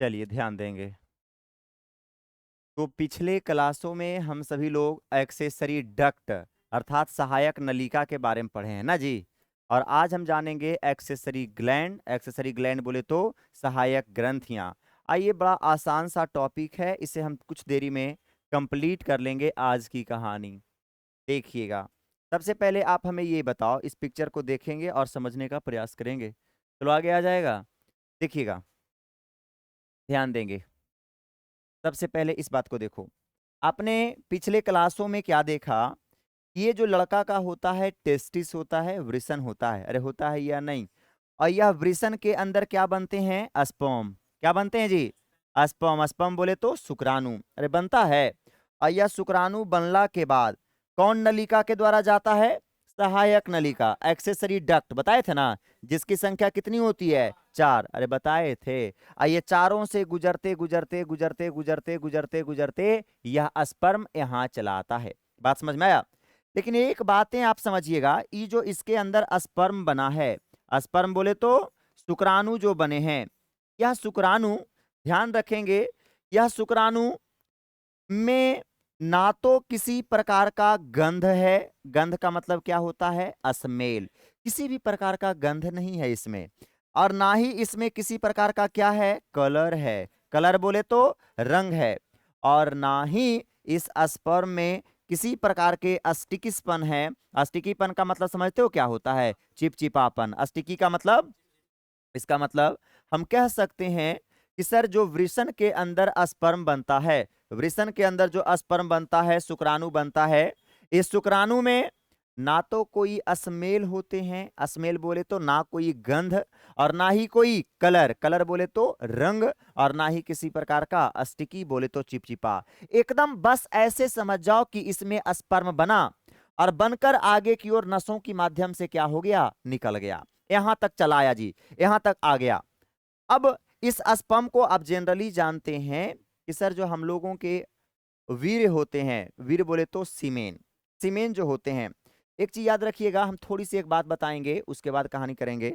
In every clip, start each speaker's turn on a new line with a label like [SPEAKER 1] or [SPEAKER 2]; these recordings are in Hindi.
[SPEAKER 1] चलिए ध्यान देंगे। तो पिछले क्लासों में हम सभी लोग एक्सेसरी डक्ट अर्थात सहायक नलिका के बारे में पढ़े हैं ना जी। और आज हम जानेंगे एक्सेसरी ग्लैंड। एक्सेसरी ग्लैंड बोले तो सहायक ग्रंथियां। आइए, बड़ा आसान सा टॉपिक है, इसे हम कुछ देरी में कंप्लीट कर लेंगे आज की कहानी। देखिएगा, सबसे पहले आप हमें ये बताओ, इस पिक्चर को देखेंगे और समझने का प्रयास करेंगे। चलो आगे आ जाएगा। देखिएगा, ध्यान देंगे। सबसे पहले इस बात को देखो, आपने पिछले क्लासों में क्या देखा। ये जो लड़का का होता है टेस्टिस होता है, वृषण होता है, अरे होता है या नहीं। और यह वृषण के अंदर क्या बनते हैं, स्पर्म। क्या बनते हैं जी, स्पर्म। स्पर्म बोले तो शुक्राणु, अरे बनता है। और यह शुक्राणु बनला के बाद कौन नलिका के द्वारा जाता है, सहायक नलिका, एक्सेसरी डक्ट बताए थे ना, जिसकी संख्या कितनी होती है, 4, अरे बताए थे। ये चारों से गुजरते गुजरते गुजरते गुजरते गुजरते गुजरते यह स्पर्म यहाँ चला आता है। बात समझ में आया। लेकिन एक बातें आप समझिएगा, ये जो इसके अंदर स्पर्म बना है, स्पर्म बोले तो शुक्राणु जो बने हैं, यह शुक्राणु, ध्यान रखेंगे, यह शुक्राणु में ना तो किसी प्रकार का गंध है, गंध का मतलब क्या होता है, स्मेल, किसी भी प्रकार का गंध नहीं है इसमें। और ना ही इसमें किसी प्रकार का क्या है, कलर है, कलर बोले तो रंग है। और ना ही इस स्पर्म में किसी प्रकार के अस्टिकीपन है। अस्टिकीपन का मतलब समझते हो क्या होता है, चिपचिपापन। अस्टिकी का मतलब, इसका मतलब हम कह सकते हैं कि सर जो वृषण के अंदर स्पर्म बनता है, वृषण के अंदर जो स्पर्म बनता है, शुक्राणु बनता है, इस शुक्राणु में ना तो कोई स्मेल होते हैं, स्मेल बोले तो ना कोई गंध, और ना ही कोई कलर, कलर बोले तो रंग, और ना ही किसी प्रकार का स्टिकी बोले तो चिपचिपा। एकदम बस ऐसे समझ जाओ कि इसमें स्पर्म बना और बनकर आगे की ओर नसों के माध्यम से क्या हो गया, निकल गया, यहां तक चलाया जी, यहां तक आ गया। अब इस स्पर्म को आप जनरली जानते हैं कि सर जो हम लोगों के वीर्य होते हैं, वीर्य बोले तो सीमेन, सीमेन जो होते हैं। एक चीज याद रखिएगा, हम थोड़ी सी एक बात बताएंगे, उसके बाद कहानी करेंगे।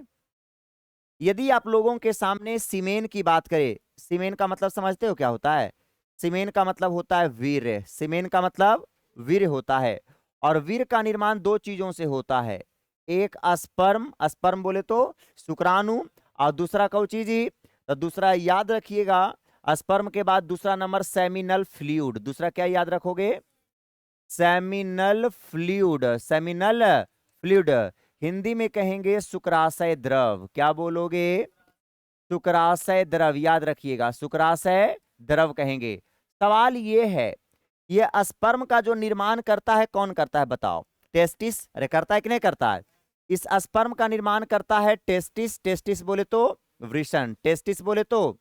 [SPEAKER 1] यदि आप लोगों के सामने सीमेन की बात करें, सीमेन का मतलब समझते हो क्या होता है, सीमेन का मतलब होता है वीर्य, सीमेन का मतलब वीर्य होता है। और वीर्य का निर्माण दो चीजों से होता है, एक स्पर्म, स्पर्म बोले तो शुक्राणु, और दूसरा कौन चीज ही, तो दूसरा याद रखिएगा, स्पर्म के बाद दूसरा नंबर सेमिनल फ्लूइड, दूसरा क्या याद रखोगे, seminal fluid, seminal fluid. Hindi में कहेंगे शुक्राशय द्रव, क्या बोलोगे, शुक्राशय द्रव, याद रखिएगा, शुक्राशय द्रव कहेंगे। सवाल ये है, ये स्पर्म का जो निर्माण करता है कौन करता है बताओ, टेस्टिस, अरे करता है कि नहीं करता है, इस स्पर्म का निर्माण करता है टेस्टिस, टेस्टिस बोले तो वृषण, टेस्टिस बोले तो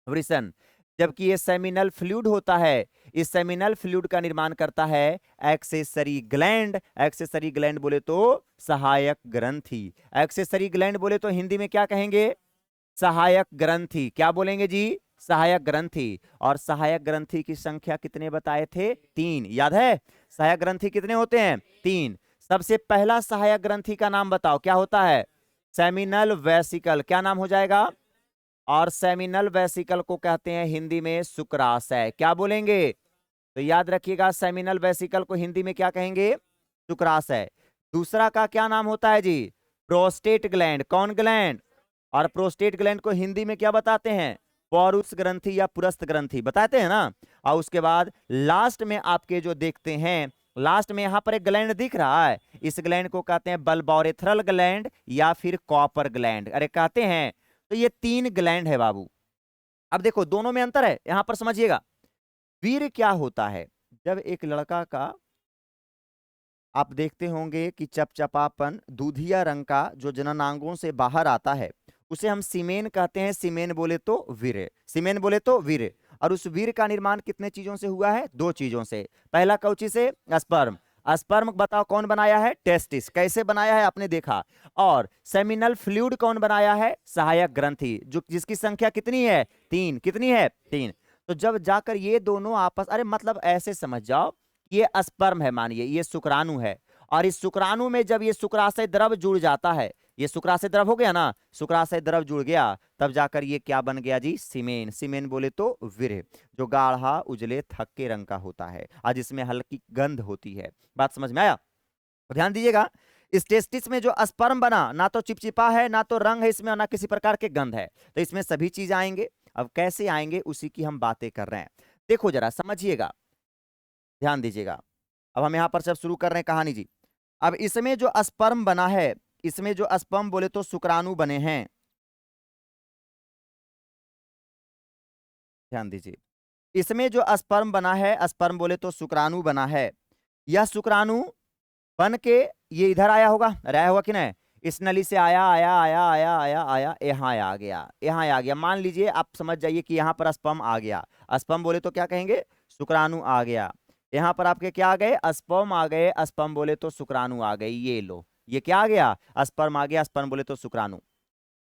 [SPEAKER 1] वृषण। जबकि ये सेमिनल फ्लूइड होता है, इस सेमिनल फ्लूइड का निर्माण करता है एक्सेसरी ग्लैंड, एक्सेसरी ग्लैंड बोले तो सहायक ग्रंथि, एक्सेसरी ग्लैंड बोले तो हिंदी में क्या कहेंगे, सहायक ग्रंथि, क्या बोलेंगे जी, सहायक ग्रंथि। और सहायक ग्रंथि की संख्या कितने बताए थे, 3, याद है, सहायक ग्रंथि कितने होते हैं, 3। सबसे पहला सहायक ग्रंथि का नाम बताओ, क्या होता है, सेमिनल वेसिकल, क्या नाम हो जाएगा, और सेमिनल वेसिकल को कहते हैं हिंदी में शुक्राशय, क्या बोलेंगे, तो याद रखिएगा, सेमिनल वेसिकल को हिंदी में क्या कहेंगे, शुक्राशय। दूसरा का क्या नाम होता है जी, प्रोस्टेट ग्लैंड, कौन ग्लैंड, और प्रोस्टेट ग्लैंड को हिंदी में क्या बताते हैं, पौरुष ग्रंथि या पुरस्थ ग्रंथि बताते हैं ना। और उसके बाद लास्ट में आपके जो देखते हैं, लास्ट में यहां पर एक ग्लैंड दिख रहा है, इस ग्लैंड को कहते हैं बल्बोरेथ्रल ग्लैंड या फिर कॉपर ग्लैंड, अरे कहते हैं। तो ये 3 ग्लैंड है बाबू। अब देखो दोनों में अंतर है, यहां पर समझिएगा। वीर्य क्या होता है, जब एक लड़का का आप देखते होंगे कि चपचपापन दूधिया रंग का जो जननांगों से बाहर आता है, उसे हम सीमेन कहते हैं, सीमेन बोले तो वीर्य, सीमेन बोले तो वीर्य। और उस वीर्य का निर्माण कितने चीजों से हुआ है, 2 चीजों से। पहला कौची से, स्पर्म, स्पर्म बताओ कौन बनाया है, टेस्टिस, कैसे बनाया है आपने देखा। और सेमिनल फ्लूइड कौन बनाया है, सहायक ग्रंथि, जो जिसकी संख्या कितनी है, 3, कितनी है, 3। तो जब जाकर ये दोनों आपस, अरे मतलब ऐसे समझ जाओ, ये स्पर्म है, मानिए ये शुक्राणु है, और इस शुक्राणु में जब ये शुक्राशय द्रव जुड़ जाता है, ये शुक्राशय द्रव हो गया ना, शुक्राशय द्रव जुड़ गया, तब जाकर ये क्या बन गया जी, सीमेन। सीमेन बोले तो विरह, जो गाढ़ा उजले थक्के रंग का होता है और जिसमें हल्की गंध होती है। बात समझ में आया? तो ध्यान दीजिएगा, इस टेस्टिस में जो स्पर्म बना, ना तो चिपचिपा है, ना तो रंग है इसमें, ना किसी प्रकार के गंध है, तो इसमें सभी चीज आएंगे। अब कैसे आएंगे उसी की हम बातें कर रहे हैं। देखो जरा समझिएगा, ध्यान दीजिएगा। अब हम यहां पर सब शुरू कर रहे हैं कहानी जी। अब इसमें जो स्पर्म बना है, इसमें जो स्पर्म बोले तो शुक्राणु बने हैं, ध्यान दीजिए, इसमें जो स्पर्म बना है, स्पर्म बोले तो शुक्राणु बना है। यह शुक्राणु बन के ये इधर आया होगा, अरे आया होगा कि नहीं, इस नली से आया आया आया आया आया आया, यहाँ आ गया, यहाँ आ गया। मान लीजिए आप समझ जाइए कि यहाँ पर स्पर्म आ गया, स्पर्म बोले तो क्या कहेंगे, शुक्राणु आ गया। यहाँ पर आपके क्या आ गए, स्पर्म आ गए, स्पर्म बोले तो शुक्राणु आ गए। ये लो, ये क्या आ गया, स्पर्म आ गया, स्पर्म बोले तो शुक्राणु।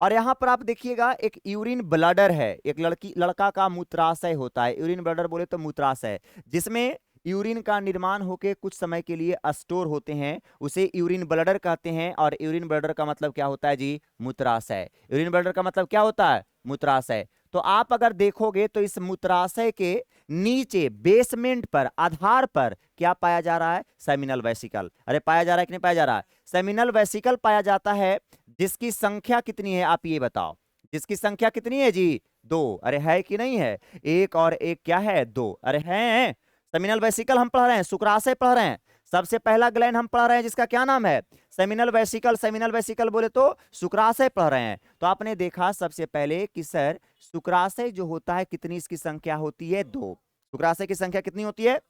[SPEAKER 1] और यहाँ पर आप देखिएगा एक यूरिन ब्लडर है, एक लड़का का मूत्राशय होता है, यूरिन ब्लडर बोले तो मूत्राशय, जिसमें यूरिन का निर्माण होके कुछ समय के लिए स्टोर होते हैं, उसे यूरिन ब्लडर कहते हैं। और यूरिन ब्लडर का मतलब क्या होता है जी, मूत्राशय। यूरिन ब्लडर का मतलब क्या होता है, मूत्राशय। तो आप अगर देखोगे तो इस मूत्राशय के नीचे बेसमेंट पर, आधार पर क्या पाया जा रहा है, सेमिनल वेसिकल। अरे पाया जा रहा है कि नहीं पाया जा रहा है, सेमिनल वेसिकल पाया जाता है, जिसकी संख्या कितनी है आप ये बताओ, जिसकी संख्या कितनी है जी, 2। अरे है कि नहीं है, एक और एक क्या है, 2। अरे है, सेमिनल वेसिकल हम पढ़ रहे हैं, शुक्राशय पढ़ रहे हैं, सबसे पहला ग्लैंड हम पढ़ रहे हैं जिसका क्या नाम है, सेमिनल वेसिकल। सेमिनल वेसिकल बोले तो शुक्राशय पढ़ रहे हैं। तो आपने देखा सबसे पहले कि सर शुक्राशय जो होता है कितनी इसकी संख्या होती है, 2। शुक्राशय की संख्या कितनी होती है,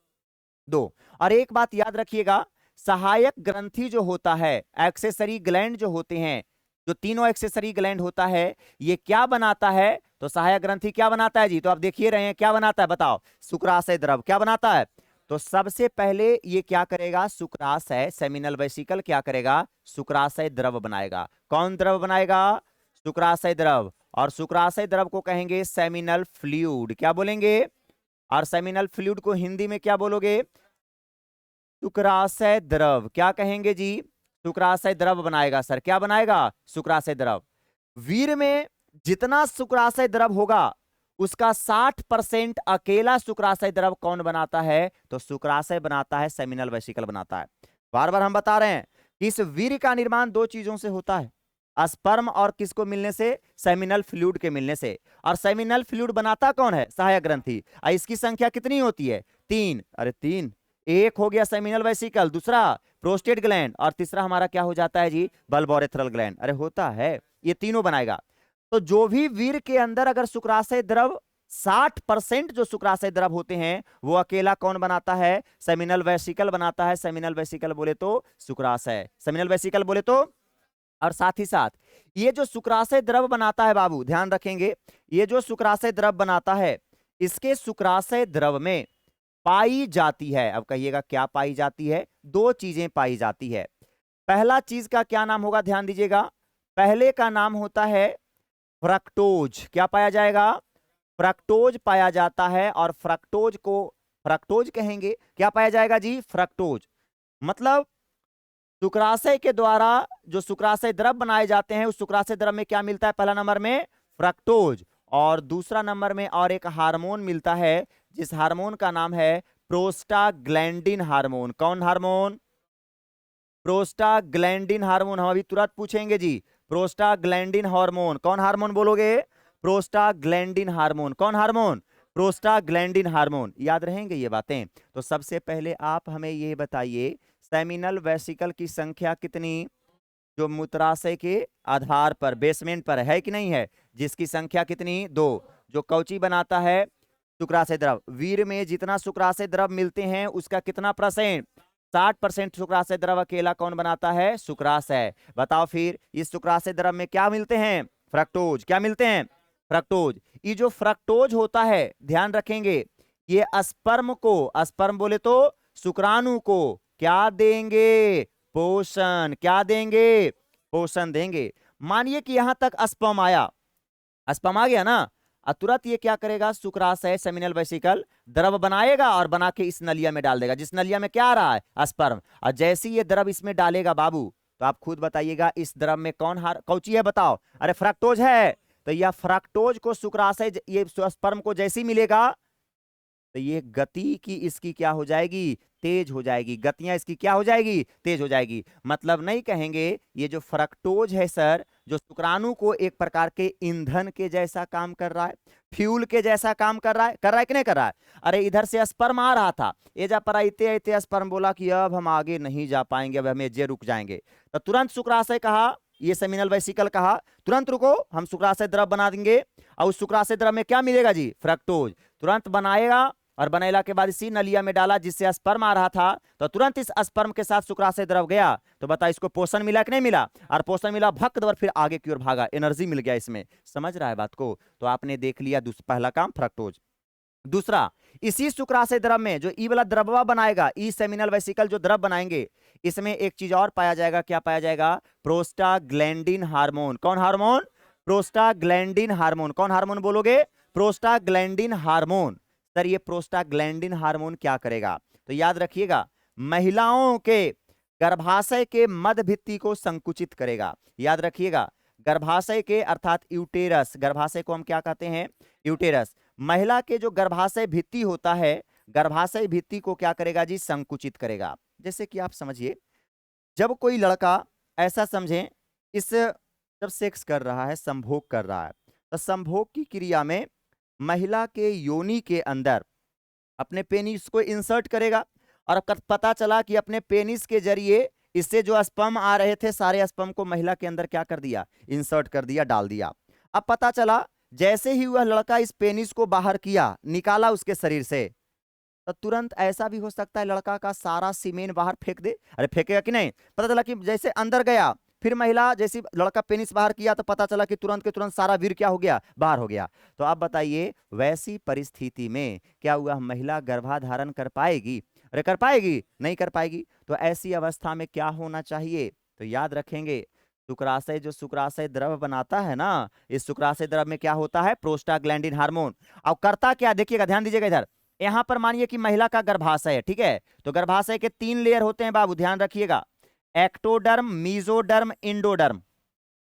[SPEAKER 1] 2। और एक बात याद रखिएगा, सहायक ग्रंथि जो होता है, एक्सेसरी ग्लैंड जो होते हैं, जो तीनों एक्सेसरी ग्लैंड होता है, ये क्या बनाता है, तो सहायक ग्रंथि क्या बनाता है जी, तो आप देखिए रहे हैं क्या बनाता है, बताओ, शुक्राशय द्रव क्या बनाता है। तो सबसे पहले ये क्या करेगा, शुक्राशय, सेमिनल वेसिकल क्या करेगा, शुक्राशय द्रव बनाएगा। कौन द्रव बनाएगा, शुक्राशय द्रव। और शुक्राशय द्रव को कहेंगे सेमिनल फ्लूइड, क्या बोलेंगे, और सेमिनल फ्लूइड को हिंदी में क्या बोलोगे, शुक्राशय द्रव। क्या कहेंगे जी, शुक्राशय द्रव बनाएगा। सर क्या बनाएगा, शुक्राशय द्रव। वीर में जितना शुक्राशय द्रव होगा उसका 60% अकेला शुक्राशय द्रव कौन बनाता है, तो शुक्राशय बनाता है, सेमिनल वेसिकल बनाता है। बार बार हम बता रहे हैं कि इस वीर का निर्माण 2 चीजों से होता है, स्पर्म और किसको मिलने से, सेमिनल फ्लूइड के मिलने से। और सेमिनल फ्लूइड बनाता कौन है, सहायक ग्रंथि। इसकी संख्या कितनी होती है, 3। अरे 3, एक हो गया सेमिनल वेसिकल, दूसरा प्रोस्टेट ग्लैंड, और तीसरा हमारा क्या हो जाता है जी, बल्बोरेथ्रल ग्लैंड। अरे होता है, ये तीनों बनाएगा। तो जो भी वीर के अंदर अगर शुक्राशय द्रव 60% जो शुक्राशय द्रव होते हैं वो अकेला कौन बनाता है, सेमिनल वेसिकल बनाता है। सेमिनल वेसिकल बोले तो शुक्राशय, सेमिनल वेसिकल बोले तो। और साथ ही साथ ये जो शुक्राशय द्रव बनाता है बाबू, ध्यान रखेंगे, ये जो शुक्राशय द्रव बनाता है, इसके शुक्राशय द्रव में पाई जाती है, अब कहिएगा क्या पाई जाती है, 2 चीजें पाई जाती है। पहला चीज का क्या नाम होगा, ध्यान दीजिएगा, पहले का नाम होता है फ्रक्टोज। क्या पाया जाएगा, फ्रक्टोज पाया जाता है। और फ्रक्टोज को फ्रक्टोज कहेंगे, क्या पाया जाएगा जी, फ्रक्टोज। मतलब शुक्राशय के द्वारा जो शुक्राशय द्रव बनाए जाते हैं, उस शुक्राशय द्रव में क्या मिलता है, पहला नंबर में फ्रक्टोज, और दूसरा नंबर में और एक हार्मोन मिलता है, जिस हार्मोन का नाम है प्रोस्टाग्लैंडिन हार्मोन। कौन हार्मोन, प्रोस्टाग्लैंडिन हार्मोन। हम अभी तुरंत पूछेंगे जी, प्रोस्टाग्लैंडिन हार्मोन, कौन हार्मोन बोलोगे, प्रोस्टाग्लैंडिन हार्मोन। कौन हार्मोन, प्रोस्टाग्लैंडिन हार्मोन। याद रहेंगे ये बातें। तो सबसे पहले आप हमें ये बताइए, सेमिनल वेसिकल की संख्या कितनी, जो मूत्राशय के आधार पर, बेसमेंट पर है कि नहीं है, जिसकी संख्या कितनी, 2। जो कौची बनाता है, शुक्राशय द्रव। वीर में जितना शुक्राशय द्रव मिलते हैं उसका कितना परसेंट, 60% शुक्राशय द्रव अकेला कौन बनाता है, शुक्राशय। बताओ फिर इस शुक्राशय द्रव में क्या मिलते हैं, फ्रक्टोज। क्या मिलते हैं, फ्रक्टोज। ये जो फ्रक्टोज होता है, ध्यान रखेंगे, ये स्पर्म को, स्पर्म बोले तो शुक्राणु को क्या देंगे, पोषण। क्या देंगे, पोषण देंगे। मानिए कि यहां तक स्पर्म आया, स्पर्म आ गया ना, तुरंत ये क्या करेगा, शुक्राशय सेमिनल वेसिकल द्रव बनाएगा और बना के इस नलिया में डाल देगा, जिस नलिया में क्या आ रहा है, स्पर्म। और जैसे ये द्रव इसमें डालेगा बाबू, तो आप खुद बताइएगा इस द्रव में कौची है बताओ। अरे फ्रक्टोज है। तो यह फ्रक्टोज को शुक्राशय ये स्पर्म को जैसी मिलेगा तो ये गति की इसकी क्या हो जाएगी, तेज हो जाएगी। गतियां इसकी क्या हो जाएगी, तेज हो जाएगी। मतलब नहीं कहेंगे ये जो फ्रक्टोज है सर, जो शुक्राणु को एक प्रकार के ईंधन के जैसा काम कर रहा है, फ्यूल के जैसा काम कर रहा है कि नहीं कर रहा है। अरे इधर से स्पर्म आ रहा था, ये जा पर इते स्पर्म बोला कि अब हम आगे नहीं जा पाएंगे, अब हमें जे रुक जाएंगे। तो तुरंत शुक्राशय कहा, ये सेमिनल वेसिकल कहा तुरंत रुको, हम शुक्राशय द्रव बना देंगे। और उस शुक्राशय द्रव में क्या मिलेगा जी, फ्रक्टोज। तुरंत बनाएगा और बनाने के बाद इसी नलिया में डाला जिससे स्पर्म आ रहा था, तो तुरंत इस स्पर्म के साथ शुक्राशय द्रव गया। तो बता इसको पोषण मिला कि नहीं मिला, और पोषण मिला भक्त और फिर आगे की ओर भागा, एनर्जी मिल गया इसमें। समझ रहा है बात को। तो आपने देख लिया पहला काम फ्रक्टोज। दूसरा, इसी शुक्राशय द्रव में जो ई वाला द्रववा बनाएगा, ई सेमिनल वेसिकल जो द्रव बनाएंगे, इसमें एक चीज और पाया जाएगा। क्या पाया जाएगा, प्रोस्टाग्लैंडिन हार्मोन। कौन हार्मोन, प्रोस्टाग्लैंडिन हार्मोन। कौन हार्मोन बोलोगे, प्रोस्टाग्लैंडिन हार्मोन। सर ये प्रोस्टाग्लैंडिन हार्मोन क्या करेगा, तो याद रखिएगा महिलाओं के गर्भाशय के मध्य भित्ति को संकुचित करेगा। याद रखिएगा गर्भाशय के अर्थात यूटेरस, गर्भाशय को हम क्या कहते हैं, यूटेरस। महिला के जो गर्भाशय भित्ति होता है, गर्भाशय भित्ति को क्या करेगा जी, संकुचित करेगा। जैसे कि आप समझिए जब कोई लड़का, ऐसा समझें इस जब सेक्स कर रहा है, संभोग कर रहा है, तो संभोग की क्रिया में महिला के योनि के अंदर अपने पेनिस को इंसर्ट करेगा, और पता चला कि अपने पेनिस के जरिए इससे जो स्पर्म आ रहे थे सारे स्पर्म को महिला के अंदर क्या कर दिया, इंसर्ट कर दिया, डाल दिया। अब पता चला जैसे ही वह लड़का इस पेनिस को बाहर किया, निकाला उसके शरीर से, तो तुरंत ऐसा भी हो सकता है लड़का का सारा सीमेन बाहर फेंक दे। अरे फेंकेगा कि नहीं, पता चला कि जैसे अंदर गया, फिर महिला जैसी लड़का पेनिस बाहर किया तो पता चला कि तुरंत के तुरंत सारा वीर क्या हो गया, बाहर हो गया। तो आप बताइए वैसी परिस्थिति में क्या हुआ, महिला गर्भाधारण कर पाएगी, अरे कर पाएगी, नहीं कर पाएगी। तो ऐसी अवस्था में क्या होना चाहिए, तो याद रखेंगे शुक्राशय जो शुक्राशय द्रव बनाता है ना, इस शुक्राशय द्रव में क्या होता है, प्रोस्टाग्लैंडिन हार्मोन। अब करता क्या, देखिएगा ध्यान दीजिएगा इधर, यहां पर मानिए कि महिला का गर्भाशय है, ठीक है। तो गर्भाशय के 3 लेयर होते हैं बाबू, ध्यान रखिएगा, एक्टोडर्म, मीजोडर्म, इंडोडर्म।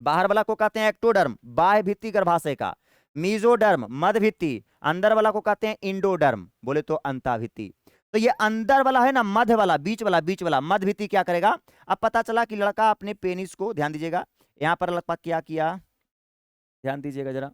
[SPEAKER 1] बाहर वाला को कहते हैं एक्टोडर्म, बाह्य भित्ति गर्भाशय का, मीजोडर्म मध्य भित्ति, अंदर वाला को कहते हैं इंडोडर्म, बोले तो अंताभित्ति। तो ये अंदर वाला है ना, मध्य वाला, बीच वाला मध्य भित्ति क्या करेगा। अब पता चला कि लड़का अपने पेनिस को, ध्यान दीजिएगा यहां पर लड़का क्या किया, ध्यान दीजिएगा जरा,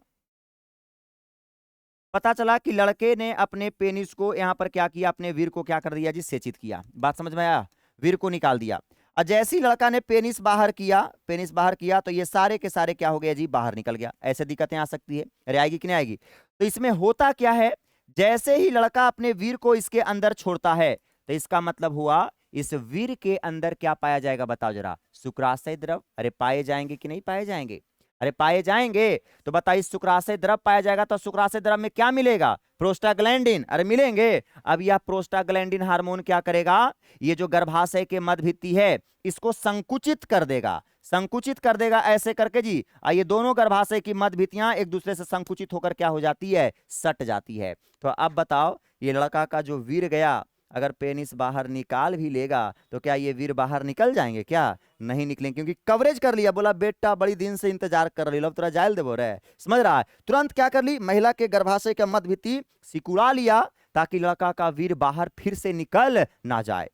[SPEAKER 1] पता चला कि लड़के ने अपने पेनिस को यहां पर क्या किया, अपने वीर को क्या कर दिया जी, सेचित किया। बात समझ में आया, वीर को निकाल दिया। और जैसे ही लड़का ने पेनिस बाहर किया, पेनिस बाहर किया, तो ये सारे के सारे क्या हो गया जी, बाहर निकल गया। ऐसे दिक्कतें आ सकती है, अरे आएगी कि नहीं आएगी। तो इसमें होता क्या है, जैसे ही लड़का अपने वीर को इसके अंदर छोड़ता है, तो इसका मतलब हुआ इस वीर के अंदर क्या पाया जाएगा, बताओ जरा, शुक्राशय द्रव। अरे पाए जाएंगे कि नहीं पाए जाएंगे, अरे पाए जाएंगे। तो बताइए शुक्राशय द्रव पाया जाएगा, तो शुक्राशय द्रव में क्या मिलेगा, प्रोस्टाग्लैंडिन, अरे मिलेंगे। अब यह प्रोस्टाग्लैंडिन हार्मोन क्या करेगा, ये जो गर्भाशय के मध्य भित्ति है इसको संकुचित कर देगा, संकुचित कर देगा ऐसे करके जी। ये दोनों गर्भाशय की मध्य भित्तियां एक दूसरे से संकुचित होकर क्या हो जाती है, सट जाती है। तो अब बताओ ये लड़का का जो वीर गया, अगर पेनिस बाहर निकाल भी लेगा तो क्या ये वीर बाहर निकल जाएंगे, क्या नहीं निकलेंगे, क्योंकि कवरेज कर लिया, बोला बेटा बड़ी दिन से इंतजार कर रही, लो तेरा जायल देवो रे, समझ रहा है। तुरंत क्या कर ली, महिला के गर्भाशय का मध्य भित्ति सिकुड़ा लिया, ताकि लड़का का वीर बाहर फिर से निकल ना जाए।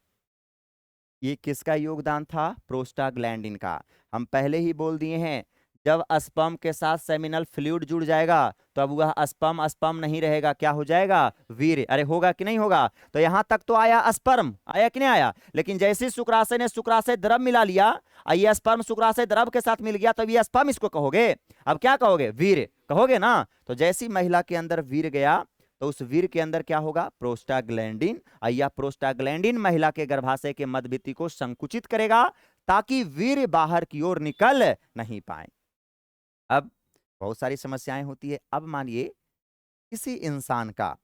[SPEAKER 1] ये किसका योगदान था, प्रोस्टाग्लैंडिन का। हम पहले ही बोल दिए हैं जब स्पर्म के साथ सेमिनल फ्लूइड जुड़ जाएगा तो अब वह स्पर्म स्पर्म नहीं रहेगा, क्या हो जाएगा, वीर्य। अरे होगा कि नहीं होगा। तो यहां तक तो आया स्पर्म, आया कि नहीं आया, लेकिन जैसे शुक्राशय ने शुक्राशय द्रव मिला लिया, ये स्पर्म शुक्राशय द्रव के साथ मिल गया, तो ये स्पर्म इसको कहोगे, अब क्या कहोगे, वीर्य कहोगे ना। तो जैसी महिला के अंदर वीर्य गया तो उस वीर के अंदर क्या होगा, प्रोस्टाग्लैंडिन। यह प्रोस्टाग्लैंडिन महिला के गर्भाशय के मध्य भित्ति को संकुचित करेगा ताकि वीर बाहर की ओर निकल नहीं पाए। अब बहुत सारी समस्याएं होती है। अब मानिए किसी इंसान का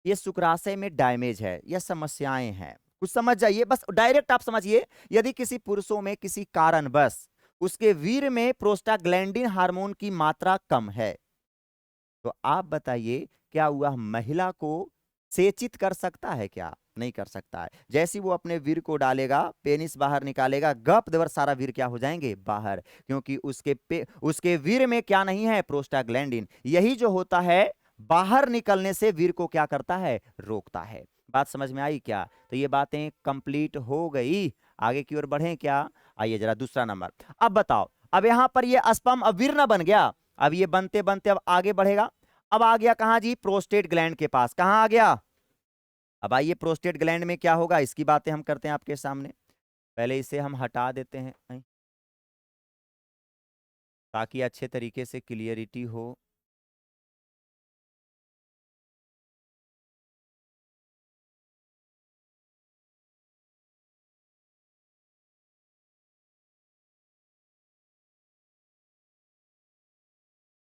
[SPEAKER 1] ये शुक्राशय में डैमेज है या समस्याएं हैं, कुछ समझ जाइए, बस डायरेक्ट आप समझिए। यदि किसी पुरुषों में किसी कारणवश उसके वीर में प्रोस्टाग्लैंडिन हार्मोन की मात्रा कम है, तो आप बताइए क्या वह महिला को सेचित कर सकता है क्या, नहीं कर सकता है। जैसे वो अपने वीर को डालेगा, पेनिस बाहर निकालेगा, गप देवर सारा वीर क्या हो जाएंगे, बाहर, क्योंकि उसके वीर में क्या नहीं है, प्रोस्टाग्लैंडिन। यही जो होता है बाहर निकलने से वीर को क्या करता है, रोकता है। बात समझ में आई क्या? तो ये बातें कंप्लीट हो गई। आगे की ओर बढ़े क्या? आइए जरा दूसरा नंबर। अब बताओ, अब यहां पर ये स्पर्म अब वीर ना बन गया, अब ये बनते बनते अब आगे बढ़ेगा। अब आ गया कहां जी, प्रोस्टेट ग्लैंड के पास। कहां आ गया? अब आइए प्रोस्टेट ग्लैंड में क्या होगा, इसकी बातें हम करते हैं आपके सामने। पहले इसे हम हटा देते हैं ताकि अच्छे तरीके से क्लियरिटी हो।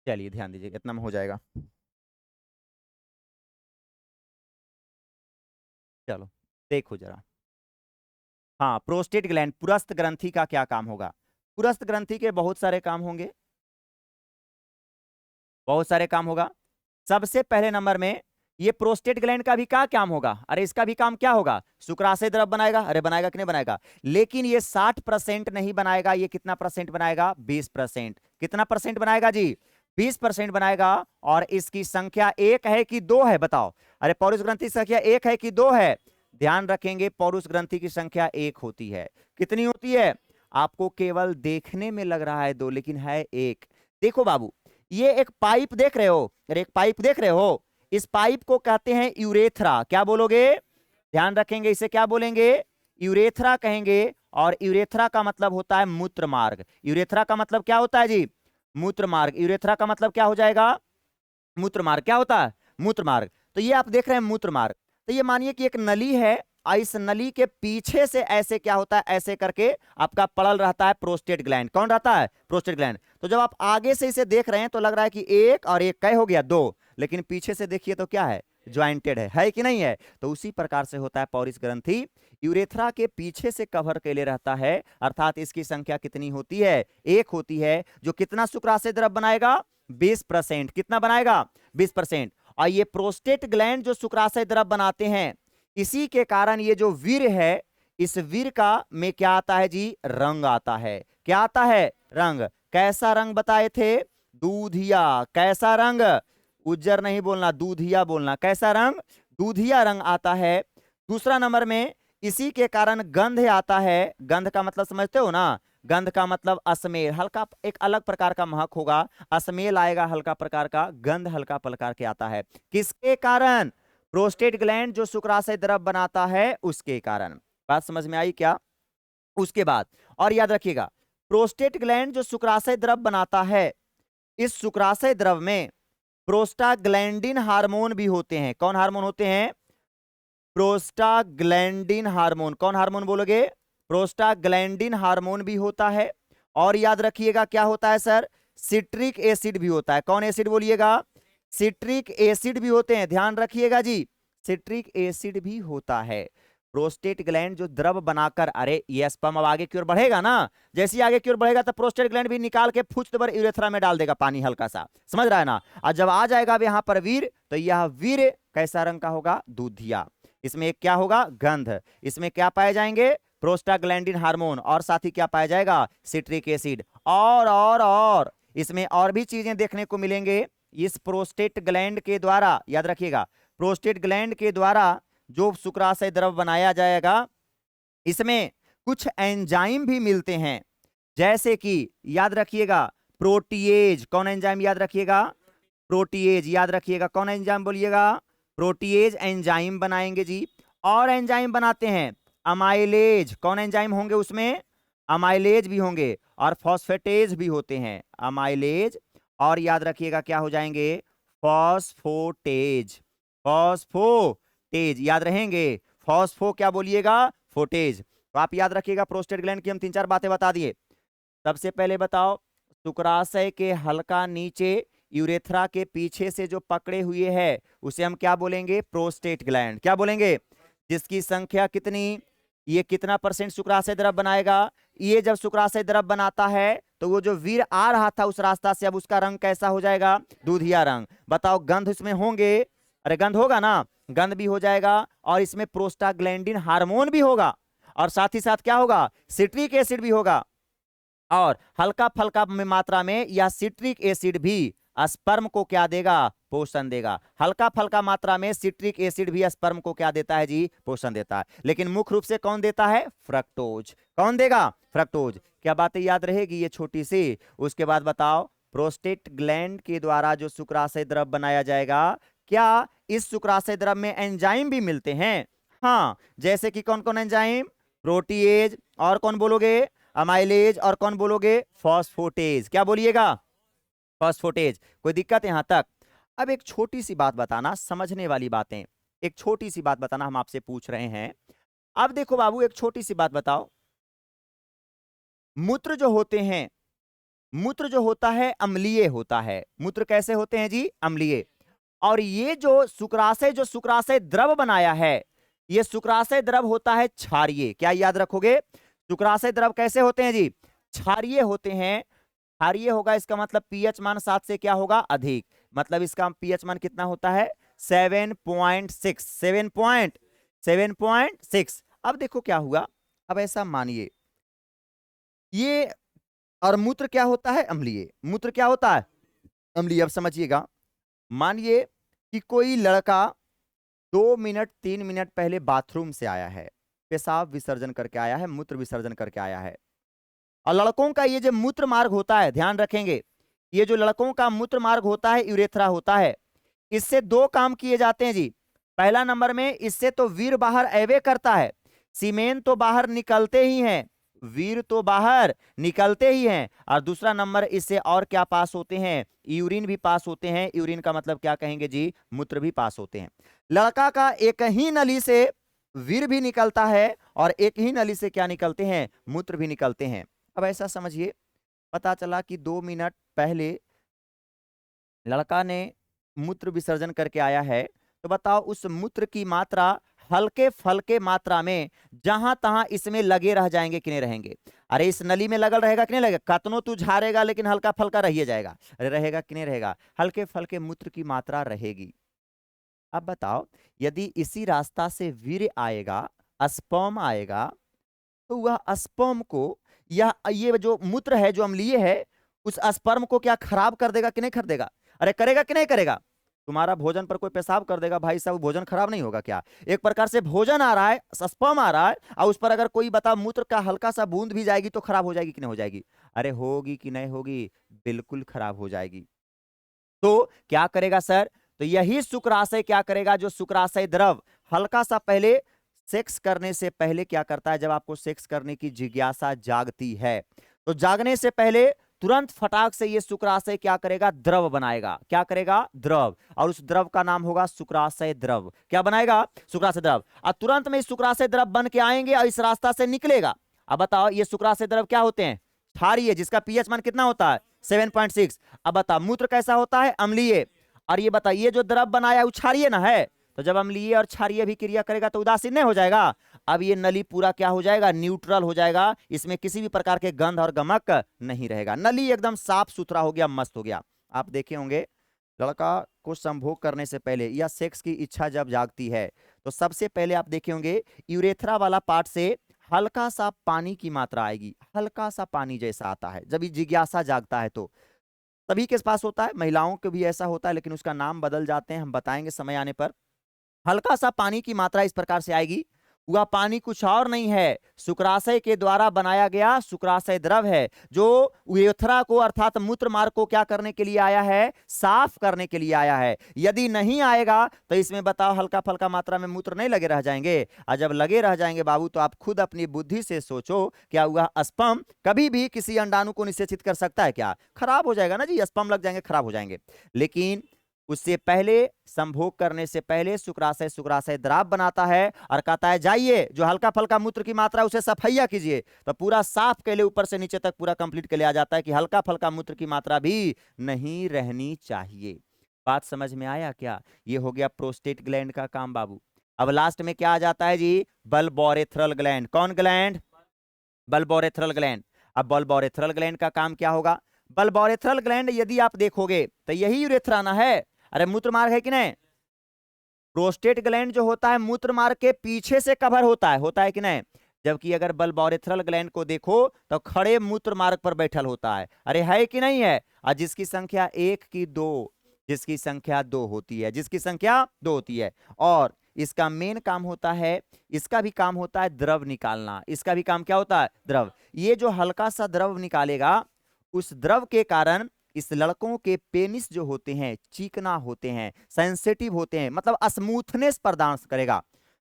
[SPEAKER 1] चलिए ध्यान दीजिए, इतना में हो जाएगा। चलो देखो जरा। हाँ, प्रोस्टेट ग्लैंड, पुरस्थ ग्रंथि का क्या काम होगा? पुरस्थ ग्रंथि के बहुत सारे काम होंगे, बहुत सारे काम होगा। सबसे पहले नंबर में ये प्रोस्टेट ग्लैंड का भी क्या काम होगा? अरे इसका भी काम क्या होगा? शुक्राशय द्रव बनाएगा। अरे बनाएगा कि नहीं बनाएगा? लेकिन ये 60% नहीं बनाएगा, ये कितना परसेंट बनाएगा? 20%। कितना परसेंट बनाएगा जी? 20% बनाएगा। और इसकी संख्या एक है कि दो है, बताओ। अरे पौरुष ग्रंथि की संख्या एक है कि दो है? ध्यान रखेंगे, पौरुष ग्रंथि की संख्या एक होती है। कितनी होती है? आपको केवल देखने में लग रहा है दो, लेकिन है एक। देखो बाबू, ये एक पाइप देख रहे हो, अरे एक पाइप देख रहे हो, इस पाइप को कहते हैं यूरेथ्रा। क्या बोलोगे? ध्यान रखेंगे, इसे क्या बोलेंगे? यूरेथ्रा कहेंगे। और यूरेथ्रा का मतलब होता है मूत्र मार्ग। यूरेथ्रा का मतलब क्या होता है जी? मूत्र मार्ग। यूरेथ्रा का मतलब क्या हो जाएगा? मूत्र मार्ग। क्या होता है? मूत्र मार्ग। तो ये आप देख रहे हैं मूत्र मार्ग। तो ये मानिए कि एक नली है, और इस नली के पीछे से ऐसे क्या होता है, ऐसे करके आपका पड़ल रहता है प्रोस्टेट ग्लैंड। कौन रहता है? Prostate gland. तो जब आप आगे से इसे देख रहे हैं तो लग रहा है कि एक और एक कै हो गया, दो, लेकिन पीछे से देखिए तो क्या है? ज्वाइंटेड है कि नहीं है? तो उसी प्रकार से होता है पौरुष ग्रंथि, यूरेथ्रा के पीछे से कवर के लिए रहता है, अर्थात इसकी संख्या कितनी होती है? एक होती है। जो कितना शुक्राशय द्रव बनाएगा? 20%। कितना बनाएगा? 20%। और ये प्रोस्टेट ग्लैंड जो शुक्राशय द्रव बनाते हैं, इसी के कारण ये जो वीर है, इस वीर का में क्या आता है जी? रंग आता है। क्या आता है? रंग। कैसा रंग बताए थे? दूधिया। कैसा रंग? उज्जर नहीं बोलना, दूधिया बोलना। कैसा रंग? दूधिया रंग आता है। दूसरा नंबर में इसी के कारण गंध आता है। गंध का मतलब समझते हो ना? गंध का मतलब अस्मेल, हल्का एक अलग प्रकार का महक होगा, अस्मेल आएगा हल्का प्रकार का, गंध हल्का प्रकार के आता है। किसके कारण? प्रोस्टेट ग्लैंड जो शुक्राशय द्रव बनाता है उसके कारण। बात समझ में आई क्या? उसके बाद और याद रखिएगा, प्रोस्टेट ग्लैंड जो शुक्राशय द्रव बनाता है, इस शुक्राशय द्रव में प्रोस्टाग्लैंडिन हार्मोन भी होते हैं। कौन हार्मोन होते हैं? Prostaglandin hormone. कौन हार्मोन बोलोगे? प्रोस्टाग्लैंडिन हार्मोन भी होता है। और याद रखिएगा क्या होता है सर? सिट्रिक एसिड भी होता है। कौन एसिड बोलिएगा? सिट्रिक एसिड भी होते हैं, ध्यान रखिएगा जी, सिट्रिक एसिड भी होता है। प्रोस्टेट ग्लैंड जो द्रव बनाकर, अरे ये स्पर्म अब आगे की ओर बढ़ेगा ना, जैसे ही आगे की ओर बढ़ेगा तो प्रोस्टेट ग्लैंड भी निकाल के फुच भर यूरेथ्रा में डाल देगा पानी हल्का सा, समझ रहा है ना? और जब आ जाएगा अब यहाँ पर वीर, तो यह वीर कैसा रंग का होगा? दूधिया। इसमें एक क्या होगा? गंध। इसमें क्या पाए जाएंगे? Prostaglandin hormone. और साथ ही क्या पाया जाएगा? Citric acid. और इसमें और भी चीजें देखने को मिलेंगे। इस प्रोस्टेट ग्लैंड के द्वारा, याद रखिएगा, प्रोस्टेट ग्लैंड के द्वारा जो शुक्राशय द्रव बनाया जाएगा, इसमें कुछ एंजाइम भी मिलते हैं, जैसे कि याद रखिएगा प्रोटीएज। कौन एंजाइम? याद रखिएगा प्रोटीएज। याद रखिएगा कौन एंजाइम बोलिएगा? प्रोटीएज एंजाइम बनाएंगे जी। और एंजाइम बनाते हैं अमाइलेज। कौन एंजाइम होंगे उसमें? अमाइलेज भी होंगे। और फॉस्फेटेज भी होते हैं, अमाइलेज। और याद रखिएगा क्या हो जाएंगे? फॉस्फोटेज। फॉस्फोटेज याद रहेंगे। फॉस्फो क्या बोलिएगा? फोटेज। तो आप याद रखिएगा प्रोस्टेट ग्लैंड की हम 3-4 बातें बता दिए। सबसे पहले बताओ, शुक्राशय के हल्का नीचे यूरेथ्रा के पीछे से जो पकड़े हुए है उसे हम क्या बोलेंगे? Prostate gland. क्या बोलेंगे? जिसकी संख्या कितनी? ये कितना परसेंट शुक्राशय द्रव बनाएगा? ये जब शुक्राशय द्रव बनाता है तो वो जो वीर आ रहा था उस रास्ता से, अब उसका रंग कैसा हो जाएगा? दूधिया रंग। बताओ गंध इसमें होंगे? अरे गंध होगा ना? गंध भी हो जाएगा और इसमें प्रोस्टाग्लैंडिन हार्मोन भी होगा और साथ ही साथ क्या होगा, सिट्रिक एसिड भी होगा और हल्का फल्का में मात्रा में यह सिट्रिक एसिड भी स्पर्म को क्या देगा, पोषण देगा। हल्का फल्का मात्रा में सिट्रिक एसिड भी स्पर्म को क्या देता है जी, पोषण देता है। लेकिन मुख्य रूप से कौन देता है, फ्रक्टोज। कौन देगा, फ्रक्टोज। क्या बातें याद रहेगी ये छोटी सी। उसके बाद बताओ, प्रोस्टेट ग्लैंड के द्वारा जो शुक्राशय द्रव बनाया जाएगा, क्या इस शुक्राशय द्रव में एंजाइम भी मिलते हैं? हाँ, जैसे कि कौन कौन एंजाइम, प्रोटीएज और कौन बोलोगे, अमाइलेज और कौन बोलोगे, फॉस्फोटेज। क्या बोलिएगा, फॉस्फोटेज। कोई दिक्कत यहां तक? अब एक छोटी सी बात बताना, समझने वाली बातें, एक छोटी सी बात बताना हम आपसे पूछ रहे हैं। अब देखो बाबू, एक छोटी सी बात बताओ, मूत्र जो होते हैं, मूत्र जो होता है अम्लीय होता है। मूत्र कैसे होते हैं जी, अम्लीय। और ये जो शुक्राशय द्रव बनाया है, ये शुक्राशय द्रव होता है क्षारीय। क्या याद रखोगे, शुक्राशय द्रव कैसे होते हैं जी, क्षारीय होते हैं। क्षारीय होगा इसका मतलब पीएच मान 7 से क्या होगा, अधिक। मतलब इसका पीएच मान कितना होता है, 7.6, 7.6। अब देखो क्या हुआ, अब ऐसा मानिए ये, और मूत्र क्या होता है, अम्लीय। मूत्र क्या होता है, अम्लीय। अब समझिएगा, मानिए कि कोई लड़का 2 मिनट 3 मिनट पहले बाथरूम से आया है, पेशाब विसर्जन करके आया है, मूत्र विसर्जन करके आया है। और लड़कों का ये जो मूत्र मार्ग होता है, ध्यान रखेंगे, ये जो लड़कों का मूत्र मार्ग होता है, यूरेथ्रा होता है, इससे 2 काम किए जाते हैं जी। पहला नंबर में इससे तो वीर बाहर एवे करता है, सीमेन तो बाहर निकलते ही हैं, वीर तो बाहर निकलते ही हैं। और दूसरा नंबर, इससे और क्या पास होते हैं, यूरिन भी पास होते हैं। यूरिन का मतलब क्या कहेंगे जी, मूत्र भी पास होते हैं। लड़का का एक ही नली से वीर भी निकलता है और एक ही नली से क्या निकलते हैं, मूत्र भी निकलते हैं। अब ऐसा समझिए, पता चला कि 2 मिनट पहले लड़का ने मूत्र विसर्जन करके आया है, तो बताओ उस मूत्र की मात्रा हल्के फल्के मात्रा में जहां तहां इसमें लगे रह जाएंगे कि नहीं रहेंगे? अरे इस नली में लगल रहेगा कि नहीं लगेगा, कतनो तू झाड़ेगा लेकिन हल्का फल्का रहिए जाएगा। अरे रहेगा कि नहीं रहेगा, हल्के फल्के मूत्र की मात्रा रहेगी। अब बताओ, यदि इसी रास्ता से वीर्य आएगा, स्पर्म आएगा, तो वह स्पर्म को, या ये जो मूत्र है जो अम्लीय है, उस स्पर्म को क्या खराब कर देगा कि नहीं कर देगा? अरे करेगा कि नहीं करेगा? तुम्हारा भोजन पर कोई पेशाब कर देगा, भाई साहब भोजन खराब नहीं होगा क्या? एक प्रकार से भोजन आ रहा है, स्पर्म आ रहा है, और उस पर अगर कोई बता मूत्र का हल्का सा बूंद भी जाएगी तो खराब हो जाएगी कि नहीं हो जाएगी? अरे होगी कि नहीं होगी, बिल्कुल खराब हो जाएगी। तो क्या करेगा सर, तो यही शुक्राशय क्या करेगा, जो शुक्राशय द्रव हल्का सा पहले सेक्स करने से पहले क्या करता है, जब आपको सेक्स करने की जिज्ञासा जागती है, तो जागने से पहले तुरंत फटाक से ये शुक्राशय क्या करेगा, द्रव बनाएगा। क्या करेगा, द्रव। और उस द्रव का नाम होगा शुक्राशय द्रव। क्या बनाएगा, शुक्राशय द्रव। और तुरंत में शुक्राशय द्रव बन के आएंगे और इस रास्ता से निकलेगा। अब बताओ, ये शुक्राशय द्रव क्या होते हैं, क्षारीय, जिसका पीएच मान कितना होता है, 7.6। अब बता, मूत्र कैसा होता है, अम्लीय। और ये बताइए जो द्रव बनाया वो क्षारीय ना है, तो जब अम्लीय और क्षारीय भी क्रिया करेगा तो उदासीन नहीं हो जाएगा। अब ये नली पूरा क्या हो जाएगा, न्यूट्रल हो जाएगा, इसमें किसी भी प्रकार के गंध और गमक नहीं रहेगा, नली एकदम साफ सुथरा हो गया, मस्त हो गया। आप देखे होंगे, लड़का को संभोग करने से पहले या सेक्स की इच्छा जब जागती है, तो सबसे पहले आप देखे होंगे यूरेथ्रा वाला पार्ट से हल्का सा पानी की मात्रा आएगी, हल्का सा पानी जैसा आता है। जब ये जिज्ञासा जागता है तो सभी के पास होता है, महिलाओं को भी ऐसा होता है, लेकिन उसका नाम बदल जाते हैं, हम बताएंगे समय आने पर। हल्का सा पानी की मात्रा इस प्रकार से आएगी, वह पानी कुछ और नहीं है, शुक्राशय के द्वारा बनाया गया शुक्राशय द्रव है, जो यूरेथ्रा को अर्थात मूत्र मार्ग को क्या करने के लिए आया है, साफ करने के लिए आया है। यदि नहीं आएगा तो इसमें बताओ हल्का फल्का मात्रा में मूत्र नहीं लगे रह जाएंगे। और जब लगे रह जाएंगे बाबू, तो आप खुद अपनी बुद्धि से सोचो, क्या हुआ, स्पर्म कभी भी किसी अंडाणु को निषेचित कर सकता है क्या? खराब हो जाएगा ना जी, स्पर्म लग जाएंगे, खराब हो जाएंगे। लेकिन उससे पहले, संभोग करने से पहले शुक्राशय द्राव बनाता है और कहता है जाइए जो हल्का फल्का मूत्र की मात्रा उसे सफैया कीजिए, तो पूरा साफ के लिए ऊपर से नीचे तक पूरा कंप्लीट के लिए आ जाता है कि हल्का फल्का मूत्र की मात्रा भी नहीं रहनी चाहिए। बात समझ में आया क्या? ये हो गया प्रोस्टेट ग्लैंड का काम बाबू। अब लास्ट में क्या आ जाता है जी, बल्बोरेथ्रल ग्लैंड। कौन ग्लैंड, बल्बोरेथ्रल ग्लैंड। अब बल्बोरेथ्रल ग्लैंड का काम क्या होगा, बल्बोरेथ्रल ग्लैंड यदि आप देखोगे तो यही यूरेथ्रा ना है, अरे मूत्र मार्ग है कि नहीं, प्रोस्टेट ग्लैंड जो होता है मूत्र मार्ग के पीछे से कवर होता है कि नहीं। जबकि अगर बल्बोरेथ्रल ग्लैंड को देखो तो खड़े मूत्र मार्ग पर बैठल होता है। अरे है कि नहीं है। और जिसकी संख्या एक की दो, जिसकी संख्या दो होती है, जिसकी संख्या दो होती है। और इसका मेन काम होता है, इसका भी काम होता है द्रव निकालना। इसका भी काम क्या होता है, द्रव। ये जो हल्का सा द्रव निकालेगा, उस द्रव के कारण इस लड़कों के पेनिस जो होते हैं चिकना होते हैं, सेंसिटिव होते हैं, मतलब स्मूथनेस प्रदान करेगा।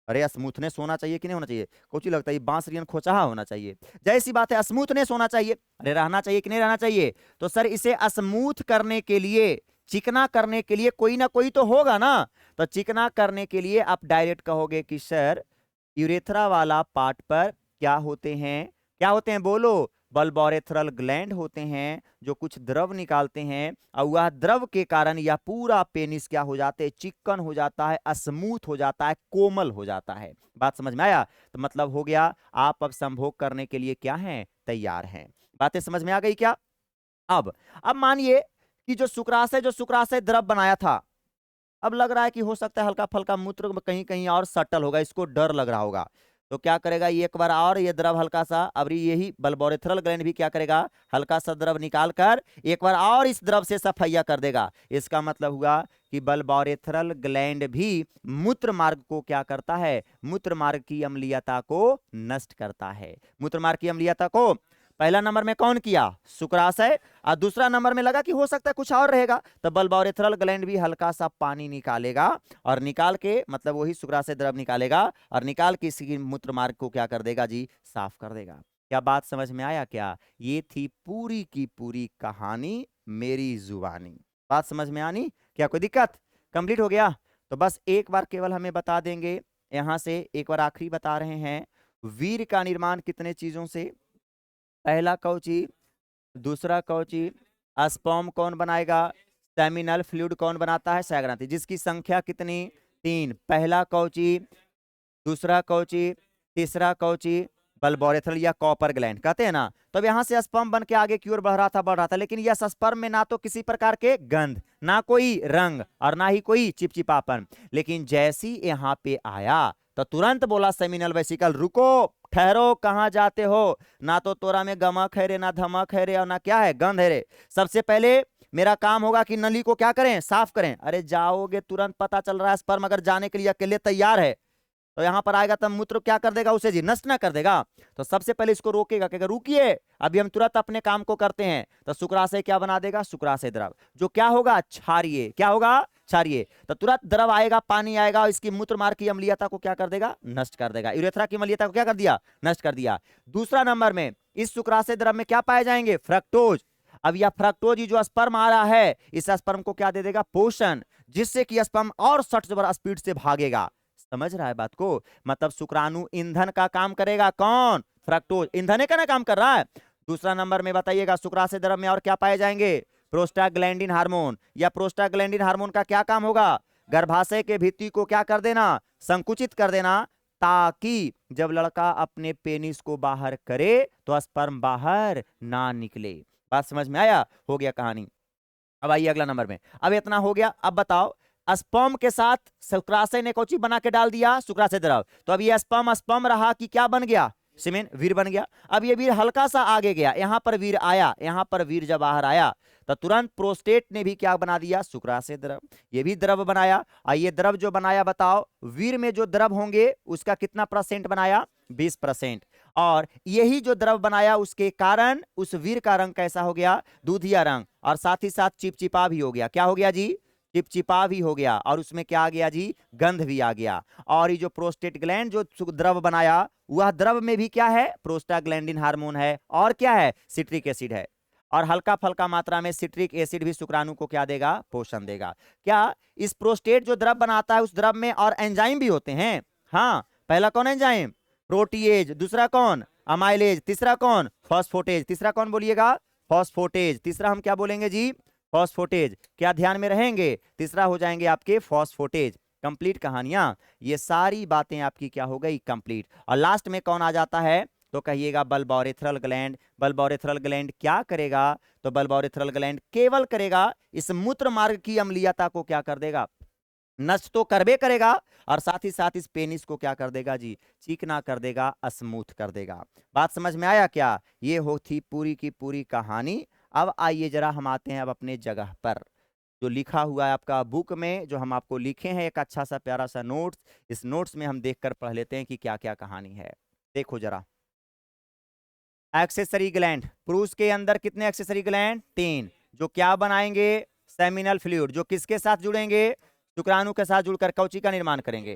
[SPEAKER 1] अरे स्मूथनेस होना चाहिए कि नहीं होना चाहिए, कुछ लगता है बांसरियन खोचाहा होना चाहिए, जैसी बात है स्मूथनेस होना चाहिए। अरे रहना चाहिए कि नहीं रहना चाहिए। तो सर इसे स्मूथ करने के लिए, चिकना करने के लिए कोई ना कोई तो होगा ना। तो चिकना करने के लिए आप डायरेक्ट कहोगे कि सर यूरेथ्रा वाला पार्ट पर क्या होते हैं, क्या होते हैं बोलो, बल्बोरेथ्रल ग्लैंड होते हैं जो कुछ द्रव निकालते हैं। और वह द्रव के कारण यह पूरा पेनिस क्या हो जाते हैं, चिकन हो जाता है, स्मूथ हो जाता है, कोमल हो जाता है। बात समझ में आया। तो मतलब हो गया आप अब संभोग करने के लिए क्या हैं, तैयार हैं। बातें समझ में आ गई क्या। अब मानिए कि जो शुक्राशय द्रव बनाया था, अब लग रहा है कि हो सकता है हल्का फल्का मूत्र कहीं कहीं और सटल होगा, इसको डर लग रहा होगा। तो क्या करेगा, ये एक बार और ये द्रव हल्का सा, अब यही बल्बोरेथ्रल ग्लैंड भी क्या करेगा, हल्का सा द्रव निकाल कर एक बार और इस द्रव से सफाइया कर देगा। इसका मतलब हुआ कि बल्बोरेथ्रल ग्लैंड भी मूत्र मार्ग को क्या करता है, मूत्र मार्ग की अम्लीयता को नष्ट करता है। मूत्र मार्ग की अम्लीयता को पहला नंबर में कौन किया, शुक्राशय। और दूसरा नंबर में लगा कि हो सकता है कुछ और रहेगा, तो बल्बोरेथ्रल ग्लैंड भी हल्का सा पानी निकालेगा, और निकाल के मतलब वही शुक्राशय द्रव निकालेगा, और निकाल के इसी मूत्र मार्ग को क्या कर देगा जी, साफ कर देगा। क्या बात समझ में आया क्या। ये थी पूरी की पूरी कहानी मेरी जुबानी। बात समझ में आनी, क्या कोई दिक्कत, कंप्लीट हो गया। तो बस एक बार केवल हमें बता देंगे, यहां से एक बार आखिरी बता रहे हैं, वीर का निर्माण कितने चीजों से, पहला कवची, दूसरा कवची, स्पर्म कौन बनाएगा, सेमिनल फ्लूइड कौन बनाता है, सैग्रांथी, जिसकी संख्या कितनी, तीन। पहला कवची, दूसरा कवची, तीसरा कवची, बल्बोरेथ्रल या कॉपर ग्लैंड कहते हैं ना। तो अब यहां से स्पर्म बन के आगे की ओर बढ़ रहा था, लेकिन यह स्पर्म में ना तो किसी प्रकार के गंध, ना कोई रंग, और ना ही कोई चिपचिपापन। लेकिन जैसी यहां पे आया तो तुरंत बोला सेमिनल वेसिकल, रुको ठहरो, कहां जाते हो, ना तो तोरा में गमक है रे, ना धमक है रे, और ना क्या है, गंध है रे। सबसे पहले मेरा काम होगा कि नली को क्या करें, साफ करें। अरे जाओगे, तुरंत पता चल रहा है स्पर्म अगर जाने के लिए अकेले तैयार है, तो यहां पर आएगा तब मूत्र क्या कर देगा, उसे जी नष्ट ना कर देगा। तो सबसे पहले इसको रोकेगा, कहेगा रुकिए अभी हम तुरंत अपने काम को करते हैं। तो शुक्राशय क्या बना देगा, शुक्राशय द्रव, जो क्या होगा, क्षारीय, क्या होगा, क्षारीय। तो तुरंत द्रव आएगा, पानी आएगा, और इसकी मूत्र मार्ग की अम्लीयता को क्या कर देगा, नष्ट कर देगा। यूरेथ्रा की अम्लीयता को क्या कर दिया, नष्ट कर दिया। दूसरा नंबर में इस शुक्राशय द्रव में क्या पाए जाएंगे, फ्रक्टोज। अब यह फ्रक्टोज जो स्पर्म आ रहा है, इस स्पर्म को क्या दे देगा, पोषण, जिससे कि स्पर्म और 60 जबर स्पीड से भागेगा। समझ रहा है बात को। मतलब शुक्राणु ईंधन का काम करेगा, कौन, फ्रक्टोज, ईंधन का ना काम कर रहा है। दूसरा नंबर में बताइएगा शुक्राशय द्रव में और क्या पाए जाएंगे, प्रोस्टाग्लैंडिन हार्मोन। या प्रोस्टाग्लैंडिन हार्मोन का क्या काम होगा, गर्भाशय के भित्ति को क्या कर देना, संकुचित कर देना, ताकि जब लड़का अपने पेनिस को बाहर करे तो स्पर्म बाहर ना निकले। बात समझ में आया, हो गया कहानी। अब आइए अगला नंबर में, अब इतना हो गया। अब बताओ स्पर्म के साथ शुक्राशय ने कौची बना के डाल दिया, शुक्राशय द्रव। तो अब ये स्पर्म स्पर्म रहा कि क्या बन गया, सीमेन, वीर बन गया। अब ये वीर हल्का सा आगे गया, यहां पर वीर आया, यहां पर वीर जब बाहर आया तो तुरंत प्रोस्टेट ने भी क्या बना दिया, शुक्राशय द्रव, ये भी द्रव बनाया। और ये द्रव जो बनाया, बताओ वीर में जो द्रव होंगे उसका कितना परसेंट बनाया, 20%। और यही जो द्रव बनाया उसके कारण उस वीर का रंग कैसा हो गया, दूधिया रंग, और साथ ही साथ चिपचिपा भी हो गया। क्या हो गया जी, चिपचिपा भी हो गया, और उसमें क्या आ गया जी, गंध भी आ गया। और ये जो प्रोस्टेट ग्लैंड जो द्रव बनाया, वह द्रव में भी क्या है, प्रोस्टाग्लैंडिन हार्मोन है, और क्या है, सिट्रिक एसिड है। और हल्का फल्का मात्रा में सिट्रिक एसिड भी शुक्राणु को क्या देगा, पोषण देगा। क्या इस प्रोस्टेट जो द्रव बनाता है उस द्रव में और एंजाइम भी होते हैं। हाँ, पहला कौन एंजाइम, प्रोटीएज, दूसरा कौन, अमाइलेज, तीसरा कौन, फॉस्फोटेज। तीसरा कौन बोलिएगा, फॉस्फोटेज। तीसरा हम क्या बोलेंगे जी, फॉस्फोटेज। क्या ध्यान में रहेंगे, तीसरा हो जाएंगे आपके फॉस्फोटेज। कंप्लीट कहानियां, ये सारी बातें आपकी क्या हो गई, कंप्लीट। और लास्ट में कौन आ जाता है, तो कहिएगा बल्बोरेथ्रल ग्लैंड। बल्बोरेथ्रल ग्लैंड क्या करेगा, तो बल्बोरेथ्रल ग्लैंड केवल करेगा इस मूत्र मार्ग की अम्लीयता को क्या कर देगा, नष्ट तो करबे करेगा और साथ ही साथ इस पेनिस को क्या कर देगा जी, चिकना कर देगा, स्मूथ कर देगा। बात समझ में आया क्या? ये हो थी पूरी की पूरी कहानी। अब आइए जरा हम आते हैं अब अपने जगह पर, जो लिखा हुआ है आपका बुक में, जो हम आपको लिखे हैं एक अच्छा सा प्यारा सा नोट्स। इस नोट्स में हम देखकर पढ़ लेते हैं कि क्या क्या कहानी है। देखो जरा, एक्सेसरी ग्लैंड, पुरुष के अंदर कितने एक्सेसरी ग्लैंड? 3, जो क्या बनाएंगे? सेमिनल फ्लूइड, जो किसके साथ जुड़ेंगे? शुक्राणु के साथ जुड़कर कवची का निर्माण करेंगे।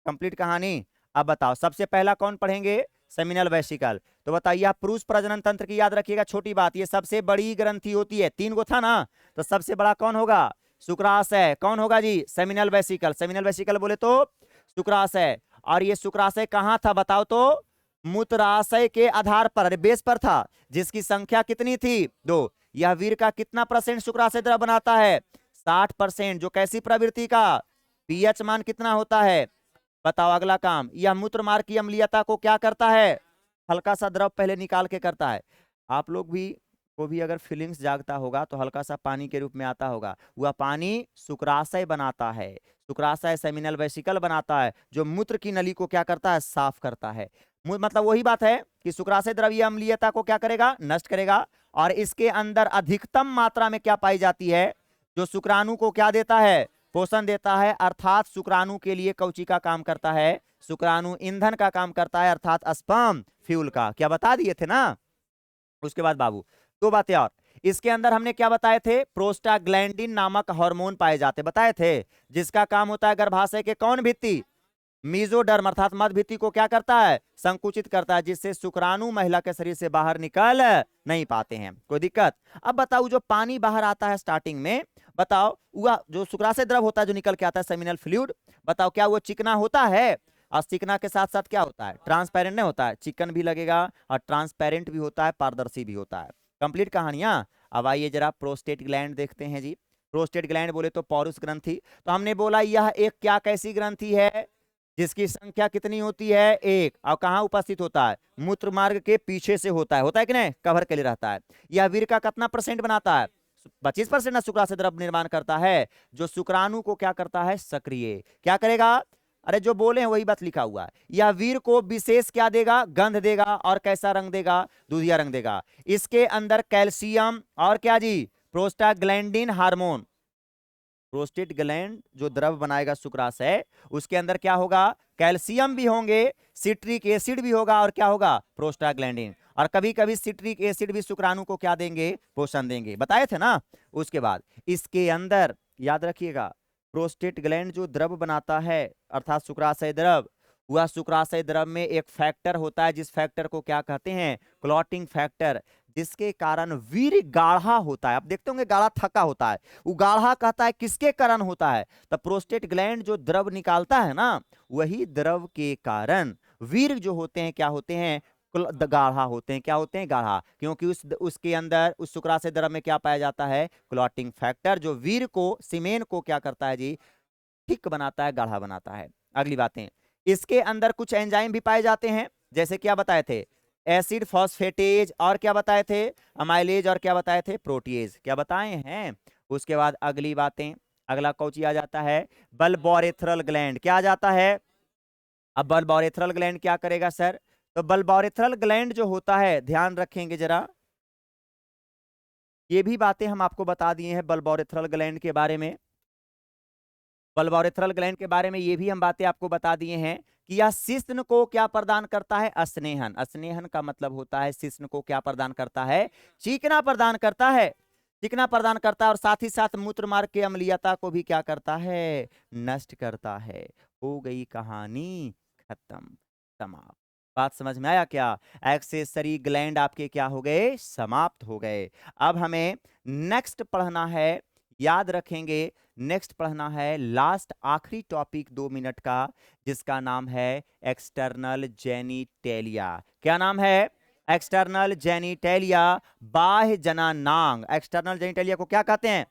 [SPEAKER 1] कंप्लीट कहानी। अब बताओ सबसे पहला कौन पढ़ेंगे? Seminal vesicle. तो बताइए आप, पुरुष प्रजनन तंत्र की याद रखिएगा, छोटी बात, ये सबसे बड़ी ग्रंथि होती है। 3 गो था ना, तो सबसे बड़ा कौन होगा? शुक्राशय। कौन होगा जी? Seminal vesicle. सेमिनल वेसिकल बोले तो शुक्राशय। और ये शुक्राशय कहाँ था बताओ तो? मूत्राशय के आधार पर, अरे बेस पर था, जिसकी संख्या कितनी थी? 2। यह वीर का कितना परसेंट शुक्राशय द्रव बनाता है? 60%। जो कैसी प्रवृत्ति का? पीएच मान कितना होता है? बताओ अगला काम, यह मूत्र मार्ग की अम्लीयता को क्या करता है? हल्का सा द्रव पहले निकाल के करता है। आप लोग भी को भी अगर फीलिंग्स जागता होगा तो हल्का सा पानी के रूप में आता होगा, वह पानी शुक्राशय बनाता है। शुक्राशय सेमिनल वेसिकल बनाता है, जो मूत्र की नली को क्या करता है? साफ करता है। मतलब वही बात है कि शुक्राशय द्रव्य अम्लीयता को क्या करेगा? नष्ट करेगा। और इसके अंदर अधिकतम मात्रा में क्या पाई जाती है? जो शुक्राणु को क्या देता है? पोषण देता है, अर्थात शुक्राणु के लिए कवची का काम करता है, शुक्राणु ईंधन का काम करता है, अर्थात स्पर्म फ्यूल का। क्या बता दिए थे ना? उसके बाद बाबू 2 बातें और, इसके अंदर हमने क्या बताए थे? प्रोस्टाग्लैंडिन नामक हार्मोन पाए जाते, बताए थे, जिसका काम होता है गर्भाशय के कौन भित्ति? मीजोडर्म, अर्थात मध्य भित्ति को क्या करता है? संकुचित करता है, जिससे शुक्राणु महिला के शरीर से बाहर निकल नहीं पाते हैं। कोई दिक्कत? अब बताओ, जो पानी बाहर आता है स्टार्टिंग में, बताओ वह जो शुक्राशय द्रव होता है जो निकल के आता है सेमिनल फ्लूइड, बताओ क्या वो चिकना होता है? और चिकना के साथ साथ क्या होता है? ट्रांसपेरेंट नहीं होता है, चिकन भी लगेगा और ट्रांसपेरेंट भी होता है, पारदर्शी भी होता है। कंप्लीट कहानियां। अब आइए जरा प्रोस्टेट ग्लैंड देखते हैं जी। प्रोस्टेट ग्लैंड बोले तो पौरुष ग्रंथि, तो हमने बोला यह एक क्या कैसी ग्रंथि है? जिसकी संख्या कितनी होती है? 1। और कहाँ उपस्थित होता है? मूत्र मार्ग के पीछे से होता है कि नहीं? कवर के लिए रहता है। यह वीर का कितना परसेंट बनाता है? 25% ना शुक्राशय द्रव निर्माण करता है, जो शुक्राणु को क्या करता है? सक्रिय क्या करेगा? अरे जो बोले हैं वही बात लिखा हुआ है। यह वीर को विशेष क्या देगा? गंध देगा। और कैसा रंग देगा? दूधिया रंग देगा। इसके अंदर कैल्शियम और क्या जी? Prostaglandin hormone. प्रोस्टेट ग्लैंड जो द्रव बनाएगा शुक्राशय, उसके अंदर क्या होगा? कैल्शियम भी होंगे, सिट्रिक एसिड भी होगा, और क्या होगा? प्रोस्टाग्लैंडिन। और कभी कभी सिट्रिक एसिड भी शुक्राणु को क्या देंगे? पोषण देंगे, बताए थे ना। उसके बाद इसके अंदर याद रखिएगा, प्रोस्टेट ग्लैंड जो द्रव बनाता है अर्थात शुक्राशय द्रव, वह शुक्राशय द्रव में एक फैक्टर होता है, जिस फैक्टर को क्या कहते हैं? क्लॉटिंग फैक्टर, जिसके कारण वीर गाढ़ा होता है। आप देखते होंगे गाढ़ा थका होता है, वो गाढ़ा कहता है किसके कारण होता है? तो प्रोस्टेट ग्लैंड जो द्रव निकालता है ना, वही द्रव के कारण वीर जो होते हैं क्या होते हैं? गाढ़ा होते हैं। क्या होते हैं? गाढ़ा। क्योंकि उसके अंदर उस शुक्राशय द्रव में क्या पाया जाता है? क्लॉटिंग फैक्टर, जो वीर को, सीमेन को क्या करता है जी? थिक बनाता है, गाढ़ा बनाता है। अगली बातें, इसके अंदर कुछ एंजाइम भी पाए जाते हैं, जैसे क्या बताए थे? एसिड फॉस्फेटेज, और क्या बताए थे? अमाइलेज, और क्या बताए थे? प्रोटीएज। क्या बताए हैं? उसके बाद अगली बातें, अगला कौची आ जाता है? बल्बोरेथ्रल ग्लैंड। क्या आ जाता है? अब बल्बोरेथ्रल ग्लैंड क्या करेगा सर? तो बल्बोरेथ्रल ग्लैंड जो होता है, ध्यान रखेंगे जरा, ये भी बातें हम आपको बता दिए हैं बल्बोरेथ्रल ग्लैंड के बारे में। बल्बोरेथ्रल ग्लैंड के बारे में ये भी हम बातें आपको बता दिए हैं कि यह शिश्न को क्या प्रदान करता है? स्नेहन। स्नेहन का मतलब होता है शिश्न को क्या प्रदान करता है? चीकना प्रदान करता है। चिकना प्रदान करता है, और साथ ही साथ मूत्र मार्ग की अम्लीयता को भी क्या करता है? नष्ट करता है। हो गई कहानी खत्म, समाप्त। बात समझ में आया क्या? एक्सेसरी ग्लैंड आपके क्या हो गए? समाप्त हो गए। अब हमें नेक्स्ट पढ़ना है, याद रखेंगे, नेक्स्ट पढ़ना है लास्ट आखिरी टॉपिक 2 मिनट का, जिसका नाम है एक्सटर्नल जेनिटेलिया। क्या नाम है? एक्सटर्नल जेनिटेलिया, बाह्य जननांग। एक्सटर्नल जेनिटेलिया को क्या कहते हैं?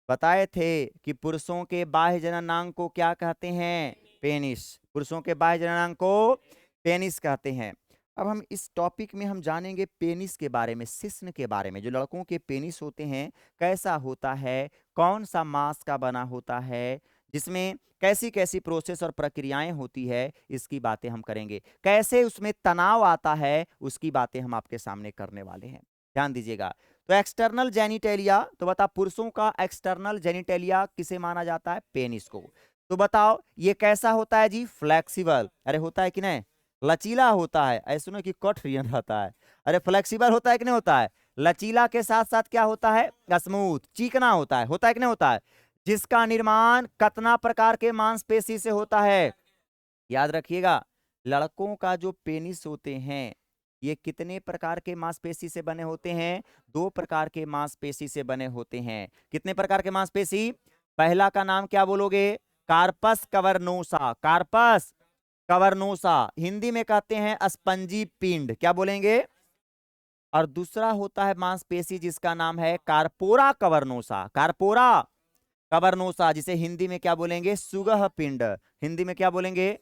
[SPEAKER 1] बताए थे कि पुरुषों के बाह्य जननांग को क्या कहते हैं? पेनिस। पुरुषों के बाह्य जननांग को पेनिस कहते हैं। अब हम इस टॉपिक में हम जानेंगे पेनिस के बारे में, शिश्न के बारे में। जो लड़कों के पेनिस होते हैं कैसा होता है, कौन सा मांस का बना होता है, जिसमें कैसी कैसी प्रोसेस और प्रक्रियाएं होती है, इसकी बातें हम करेंगे। कैसे उसमें तनाव आता है, उसकी बातें हम आपके सामने करने वाले हैं। ध्यान दीजिएगा। तो एक्सटर्नल जेनिटेलिया, तो बता पुरुषों का एक्सटर्नल जेनिटेलिया किसे माना जाता है? पेनिस को। तो बताओ ये कैसा होता है जी? फ्लेक्सिबल। अरे होता है कि नहीं? लचीला होता है। ऐसे सुनो कि कट रियन रहता है। अरे फ्लेक्सिबल होता है कि नहीं होता है? लचीला के साथ साथ क्या होता है? स्मूथ, चिकना होता है कि नहीं होता है? जिसका निर्माण कितना प्रकार के मांसपेशी से होता है? याद रखिएगा, लड़कों का जो पेनिस होते हैं ये कितने प्रकार के मांसपेशी से बने होते हैं? 2 प्रकार के मांसपेशी से बने होते हैं। कितने प्रकार के मांसपेशी? पहला का नाम क्या बोलोगे? कार्पस कवर्नोसा। कार्पस कवर्नोसा, हिंदी में कहते हैं स्पंजी पिंड। क्या बोलेंगे? और दूसरा होता है मांसपेशी जिसका नाम है कार्पोरा कवर्नोसा। कार्पोरा कवर्नोसा, जिसे हिंदी में क्या बोलेंगे? सुगह पिंड। हिंदी में क्या बोलेंगे?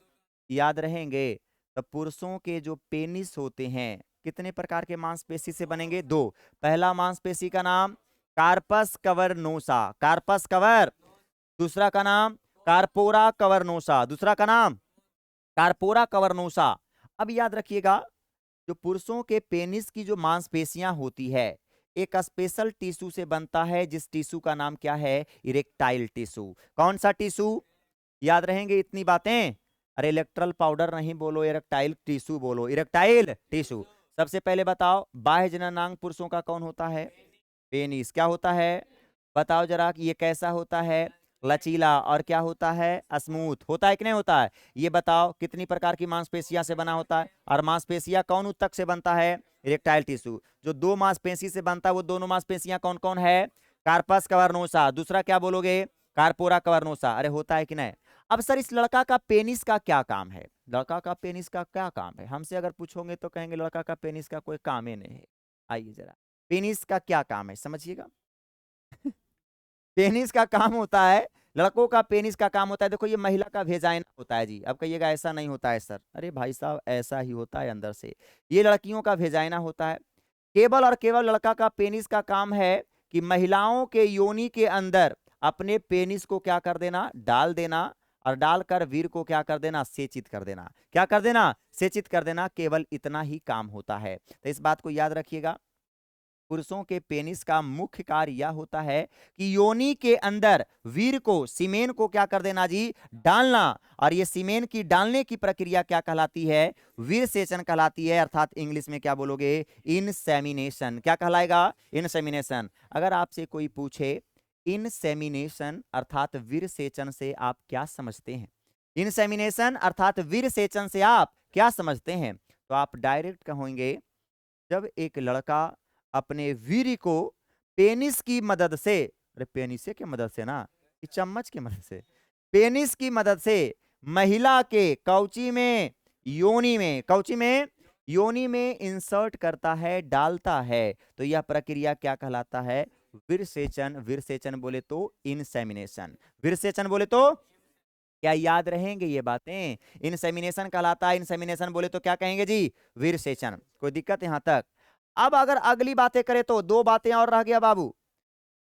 [SPEAKER 1] याद रहेंगे। तो पुरुषों के जो पेनिस होते हैं कितने प्रकार के मांसपेशी से बनेंगे? 2। पहला मांसपेशी का नाम कार्पस कवर्नोसा, कार्पस कवर। दूसरा का नाम कार्पोरा कवर्नोसा, दूसरा का नाम कार्पोरा कवर्नोसा। अब याद रखिएगा, जो पुरुषों के पेनिस की जो मांसपेशियां होती है एक स्पेशल टिश्यू से बनता है, जिस टिश्यू का नाम क्या है? Erectile tissue. कौन सा टिश्यू? याद रहेंगे इतनी बातें। अरे इलेक्ट्रल पाउडर नहीं बोलो, इरेक्टाइल टिश्यू बोलो, इरेक्टाइल टिश्यू। सबसे पहले बताओ बाह्य जननांग पुरुषों का कौन होता है? पेनिस। क्या होता है? बताओ जरा कि ये कैसा होता है? लचीला। और क्या होता है? स्मूथ। होता है कि नहीं होता है? ये बताओ कितनी प्रकार की मांसपेशियां से बना होता है? और मांसपेशियां कौन उत्तक से बनता है? Erectile tissue. जो 2 मांसपेशी से बनता है वो दोनों मांसपेशियां कौन कौन है? कार्पस कवर्नोसा, दूसरा क्या बोलोगे? कार्पोरा कवर्नोसा। अरे होता है कि नहीं? अब सर इस लड़का का पेनिस का क्या काम है? लड़का का पेनिस का क्या काम है? हमसे अगर पूछोगे तो कहेंगे लड़का का पेनिस का कोई काम ही नहीं है। आइए जरा, पेनिस का क्या काम है समझिएगा। पेनिस का काम होता है, लड़कों का पेनिस का काम होता है, देखो ये महिला का वेजाइना होता है जी। अब कहिएगा ऐसा नहीं होता है सर। अरे भाई साहब ऐसा ही होता है अंदर से। ये लड़कियों का वेजाइना होता है। केवल और केवल लड़का का पेनिस का काम है कि महिलाओं के योनि के अंदर अपने पेनिस को क्या कर देना? डाल देना। और डालकर वीर को क्या कर देना? सेचित कर देना। क्या कर देना? सेचित कर देना। केवल इतना ही काम होता है। तो इस बात को याद रखिएगा, पुरुषों के पेनिस का मुख्य कार्य यह होता है कि योनि के अंदर वीर को, सीमेन को क्या कर देना जी? डालना। और ये सीमेन की डालने की प्रक्रिया क्या कहलाती है? वीर सेचन कहलाती है। अर्थात इंग्लिश में क्या बोलोगे? इनसेमिनेशन। क्या कहलाएगा? इनसेमिनेशन। अगर आपसे कोई पूछे इनसेमिनेशन अर्थात वीर सेचन से आप क्या समझते हैं? इनसेमिनेशन अर्थात वीर सेचन से आप क्या समझते हैं? तो आप डायरेक्ट कहोगे, जब एक लड़का अपने वीर्य को पेनिस की मदद से, अरे पेनिस की मदद से ना, कि चम्मच की मदद से, पेनिस की मदद से महिला के कौची में, योनि में, कौची में, योनि में इंसर्ट करता है, डालता है, तो यह प्रक्रिया क्या कहलाता है? विरसेचन। विरसेचन बोले तो इनसेमिनेशन। विरसेचन बोले तो क्या याद रहेंगे ये बातें? इनसेमिनेशन कहलाता है। इनसेमिनेशन बोले तो क्या कहेंगे जी? विरसेचन। कोई दिक्कत यहां तक? अब अगर अगली बातें करें तो 2 बातें और रह गया बाबू।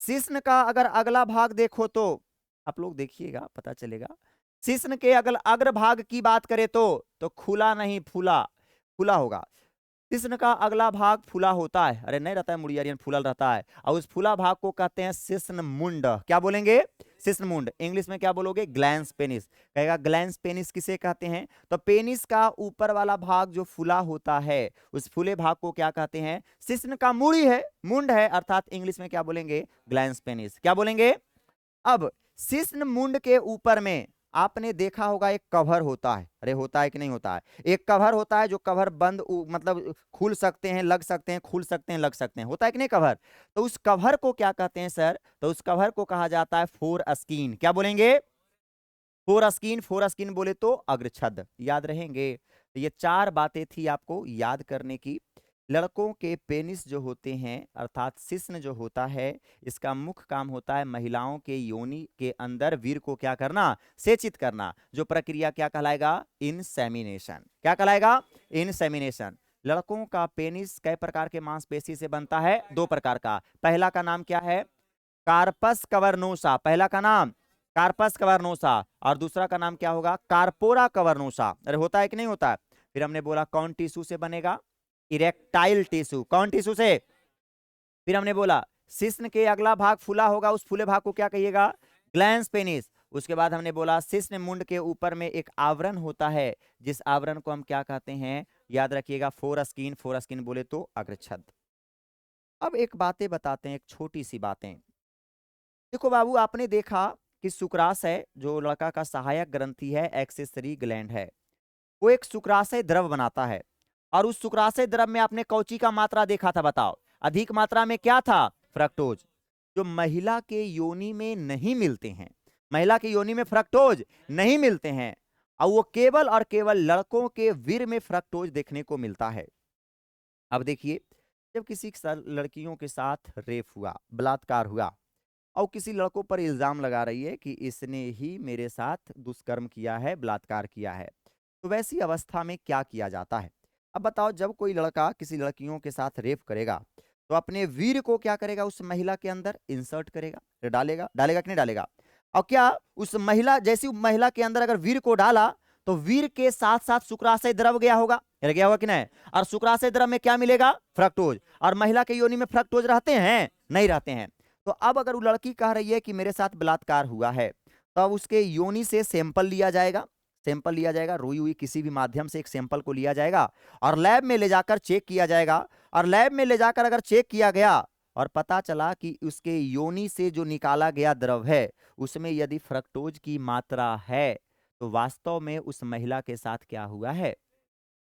[SPEAKER 1] शिश्न का अगर अगला भाग देखो तो आप लोग देखिएगा पता चलेगा। शिश्न के अगर अग्र भाग की बात करें तो खुला नहीं फूला, फूला होगा। शिश्न का अगला भाग फूला होता है। अरे नहीं रहता है मुड़ियारियन, फूलल रहता है। और उस फूला भाग को कहते हैं शिश्न मुंड। क्या बोलेंगे? शिश्न मुंड। इंग्लिश में क्या बोलोगे? Glans penis. कहेगा ग्लैंस पेनिस किसे कहते हैं? तो पेनिस का ऊपर वाला भाग जो फूला होता है उस फूले भाग को क्या कहते हैं? शिश्न का मूड़ी है, मुंड है, अर्थात इंग्लिश में क्या बोलेंगे? Glans penis. क्या बोलेंगे? अब शिश्न मुंड के ऊपर में आपने देखा होगा एक कवर होता है। अरे होता है कि नहीं होता है? एक कवर होता है, जो कवर बंद मतलब खुल सकते हैं, लग सकते हैं, खुल सकते हैं, लग सकते हैं। होता है कि नहीं कवर? तो उस कवर को क्या कहते हैं सर? तो उस कवर को कहा जाता है फोर स्किन। क्या बोलेंगे? Four skin. फोर स्किन बोले तो अग्रछद। याद रहेंगे? तो ये 4 बातें थी आपको याद करने की। लड़कों के पेनिस जो होते हैं अर्थात शिश्न जो होता है, इसका मुख्य काम होता है महिलाओं के योनि के अंदर वीर को क्या करना? सेचित करना। जो प्रक्रिया क्या कहलाएगा? इनसेमिनेशन। क्या कहलाएगा? इनसेमिनेशन। लड़कों का पेनिस कई प्रकार के मांसपेशी से बनता है? 2 प्रकार का। पहला का नाम क्या है? कार्पस कवर्नोसा। पहला का नाम कार्पस कवर्नोसा, और दूसरा का नाम क्या होगा? कार्पोरा कवर्नोसा। अरे होता है कि नहीं होता है? फिर हमने बोला कौन टिश्यू से बनेगा? Erectile tissue. कौन टिश्यू से? फिर हमने बोला शिश्न के अगला भाग फूला होगा, उस फूले भाग को क्या कहिएगा? Glans penis. उसके बाद हमने बोला शिश्न मुंड के ऊपर में एक आवरण होता है, जिस आवरण को हम क्या कहते हैं? याद रखिएगा, फोरस्किन। फोरस्किन बोले तो अग्रछद। अब एक बातें बताते हैं, एक छोटी सी बातें। देखो बाबू, आपने देखा कि शुक्राशय जो लड़का का सहायक ग्रंथि है, एक्सेसरी ग्लैंड है, वो एक शुक्राशय द्रव बनाता है। और उस शुक्राशय द्रव में आपने कौची का मात्रा देखा था? बताओ। अधिक मात्रा में क्या था? फ्रक्टोज। जो महिला के योनि में नहीं मिलते हैं, महिला के योनि में फ्रक्टोज नहीं मिलते हैं, और वो केवल और केवल लड़कों के वीर में फ्रक्टोज देखने को मिलता है। अब देखिए, जब किसी लड़कियों के साथ रेप हुआ, बलात्कार हुआ, और किसी लड़कों पर इल्जाम लगा रही है कि इसने ही मेरे साथ दुष्कर्म किया है, बलात्कार किया है, तो वैसी अवस्था में क्या किया जाता है? अब बताओ, जब कोई लड़का किसी लड़कियों के साथ रेप करेगा, तो अपने वीर को क्या करेगा? उस महिला के अंदर इंसर्ट करेगा, डालेगा। डालेगा कि नहीं डालेगा? और क्या उस महिला, जैसी महिला के अंदर अगर वीर को डाला, तो वीर के साथ साथ शुक्राशय द्रव गया होगा, गया होगा कि नहीं? और शुक्राशय द्रव में क्या मिलेगा? फ्रक्टोज। और महिला के योनि में फ्रक्टोज रहते हैं? नहीं रहते हैं। तो अब अगर वो लड़की कह रही है कि मेरे साथ बलात्कार हुआ है, तो अब उसके योनि से सैंपल लिया जाएगा। सैंपल लिया जाएगा, रुई हुई किसी भी माध्यम से एक सैंपल को लिया जाएगा, और लैब में ले जाकर चेक किया जाएगा। और लैब में ले जाकर अगर चेक किया गया और पता चला कि उसके योनि से जो निकाला गया द्रव है, उसमें यदि फ्रक्टोज की मात्रा है, तो वास्तव में उस महिला के साथ क्या हुआ है?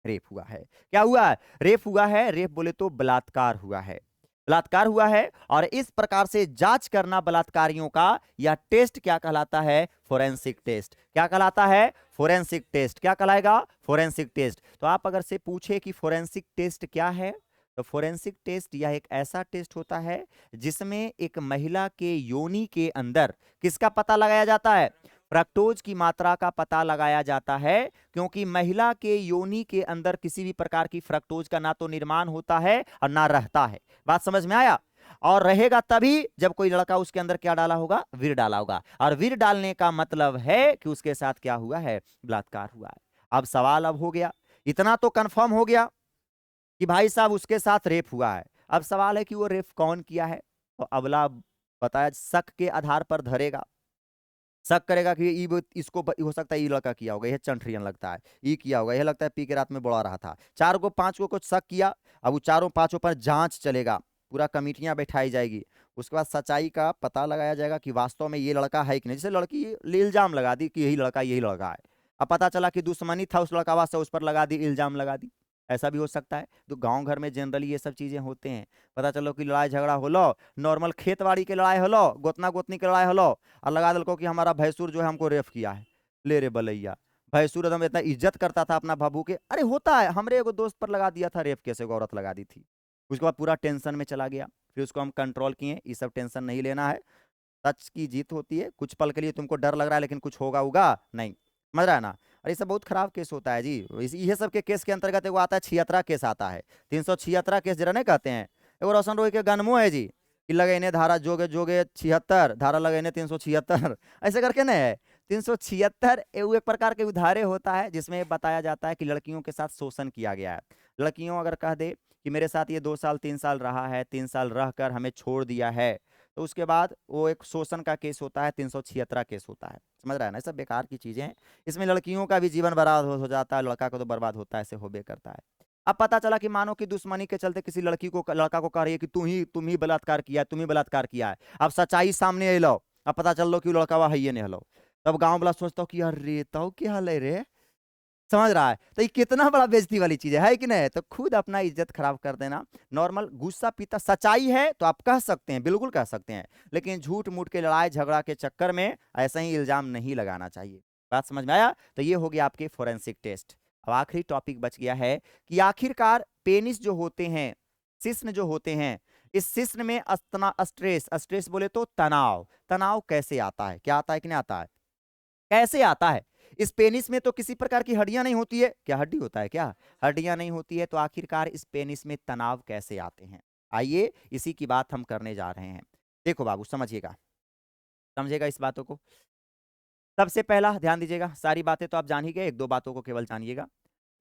[SPEAKER 1] रेप हुआ है। क्या हुआ है? रेप हुआ है। रेप बोले तो बलात्कार हुआ है, बलात्कार हुआ है। और इस प्रकार से जांच करना बलात्कारियों का, या टेस्ट क्या कहलाता है? Forensic test. क्या कहलाता है? Forensic test. क्या कहलाएगा? Forensic test. तो आप अगर से पूछे कि फोरेंसिक टेस्ट क्या है, तो फोरेंसिक टेस्ट यह एक ऐसा टेस्ट होता है जिसमें एक महिला के योनि के अंदर किसका पता लगाया जाता है? फ्रक्टोज की मात्रा का पता लगाया जाता है। क्योंकि महिला के योनि के अंदर किसी भी प्रकार की फ्रक्टोज का ना तो निर्माण होता है और ना रहता है। बात समझ में आया? और रहेगा तभी जब कोई लड़का उसके अंदर क्या डाला होगा? वीर डाला होगा। और वीर डालने का मतलब है कि उसके साथ क्या हुआ है? बलात्कार हुआ है। अब सवाल अब हो गया, इतना तो कंफर्म हो गया कि भाई साहब उसके साथ रेप हुआ है। अब सवाल है कि वो रेप कौन किया है? तो अगला बताया, शक के आधार पर धरेगा, शक करेगा कि इसको हो सकता है ये लड़का किया होगा, यह चंठरियन लगता है, ये किया होगा, यह लगता है पी के रात में बुला रहा था। चार को पांच को कुछ शक किया, अब वो चारों पांचों पर जांच चलेगा, पूरा कमेटियां बैठाई जाएगी। उसके बाद सच्चाई का पता लगाया जाएगा कि वास्तव में ये लड़का है कि नहीं। जैसे लड़की इल्जाम लगा दी कि यही लड़का है, अब पता चला कि दुश्मनी था उस लड़का से, उस पर लगा दी, इल्जाम लगा दी। ऐसा भी हो सकता है। तो गांव घर में जनरली ये सब चीजें होते हैं। पता चलो कि लड़ाई झगड़ा होलो, नॉर्मल खेत बाड़ी के लड़ाई होलो, गोतना गोतनी के लड़ाई होलो, और लगा दिलको कि हमारा भैंसुर जो है हमको रेप किया है। ले रे बलैया, भैंसुर एकदम इतना इज्जत करता था अपना बाबू के। अरे होता है, हमरे एगो दोस्त पर लगा दिया था रेप केस, एगो औरत लगा दी थी। उसके बाद पूरा टेंशन में चला गया, फिर उसको हम कंट्रोल किए, ये सब टेंशन नहीं लेना है, सच की जीत होती है। कुछ पल के लिए तुमको डर लग रहा है, लेकिन कुछ होगा उगा नहीं, समझ रहा है ना? और ये सब बहुत खराब केस होता है जी। ये सब के केस के अंतर्गत एगो आता है छियतरा केस आता है, 376 केस जरा नहीं कहते हैं। एगो रोशन रोही के गनमो है जी, कि लगेने धारा जोगे जोगे 76, धारा लगेने 376, ऐसे करके ना है। 376 एक प्रकार के उधारे होता है, जिसमें बताया जाता है कि लड़कियों के साथ शोषण किया गया है। लड़कियों अगर कह दे कि मेरे साथ ये 2 साल 3 साल रहा है, 3 साल रहकर हमें छोड़ दिया है, तो उसके बाद वो एक शोषण का केस होता है, 376 केस होता है। समझ रहा है ना? सब बेकार की चीजें हैं। इसमें लड़कियों का भी जीवन बर्बाद हो जाता है, लड़का को तो बर्बाद होता है, ऐसे होबे करता है। अब पता चला कि मानो कि दुश्मनी के चलते किसी लड़का को कह रही है कि तुम ही बलात्कार किया है, तुम ही बलात्कार किया है। अब सच्चाई सामने अलो, अब पता चल लो कि वो लड़का है नहीं हलो, तब गांव वाला सोचता हो कि अरे तो क्या हाल है रे। समझ रहा है? तो ये कितना बड़ा बेइज्जती वाली चीज है कि नहीं? तो खुद अपना इज्जत खराब कर देना। नॉर्मल गुस्सा पीता, सच्चाई है तो आप कह सकते हैं, बिल्कुल कह सकते हैं, लेकिन झूठ मूठ के लड़ाई झगड़ा के चक्कर में ऐसा ही इल्जाम नहीं लगाना चाहिए। बात समझ में आया? तो ये हो गया आपके फोरेंसिक टेस्ट। अब आखिरी टॉपिक बच गया है कि आखिरकार पेनिस जो होते हैं, शिश्न जो होते हैं, इस शिश्न में स्ट्रेस, स्ट्रेस बोले तो तनाव, तनाव कैसे आता है? क्या आता है कि नहीं आता है? कैसे आता है? इस पेनिस में तो किसी प्रकार की हड्डियां नहीं होती है। क्या हड्डी होता है क्या? हड्डियां नहीं होती है, तो आखिरकार इस पेनिस में तनाव कैसे आते हैं? आइए इसी की बात हम करने जा रहे हैं। देखो बाबू, समझिएगा, समझेगा इस बातों को। सबसे पहला ध्यान दीजिएगा, सारी बातें तो आप जान ही गए, एक दो बातों को केवल जानिएगा।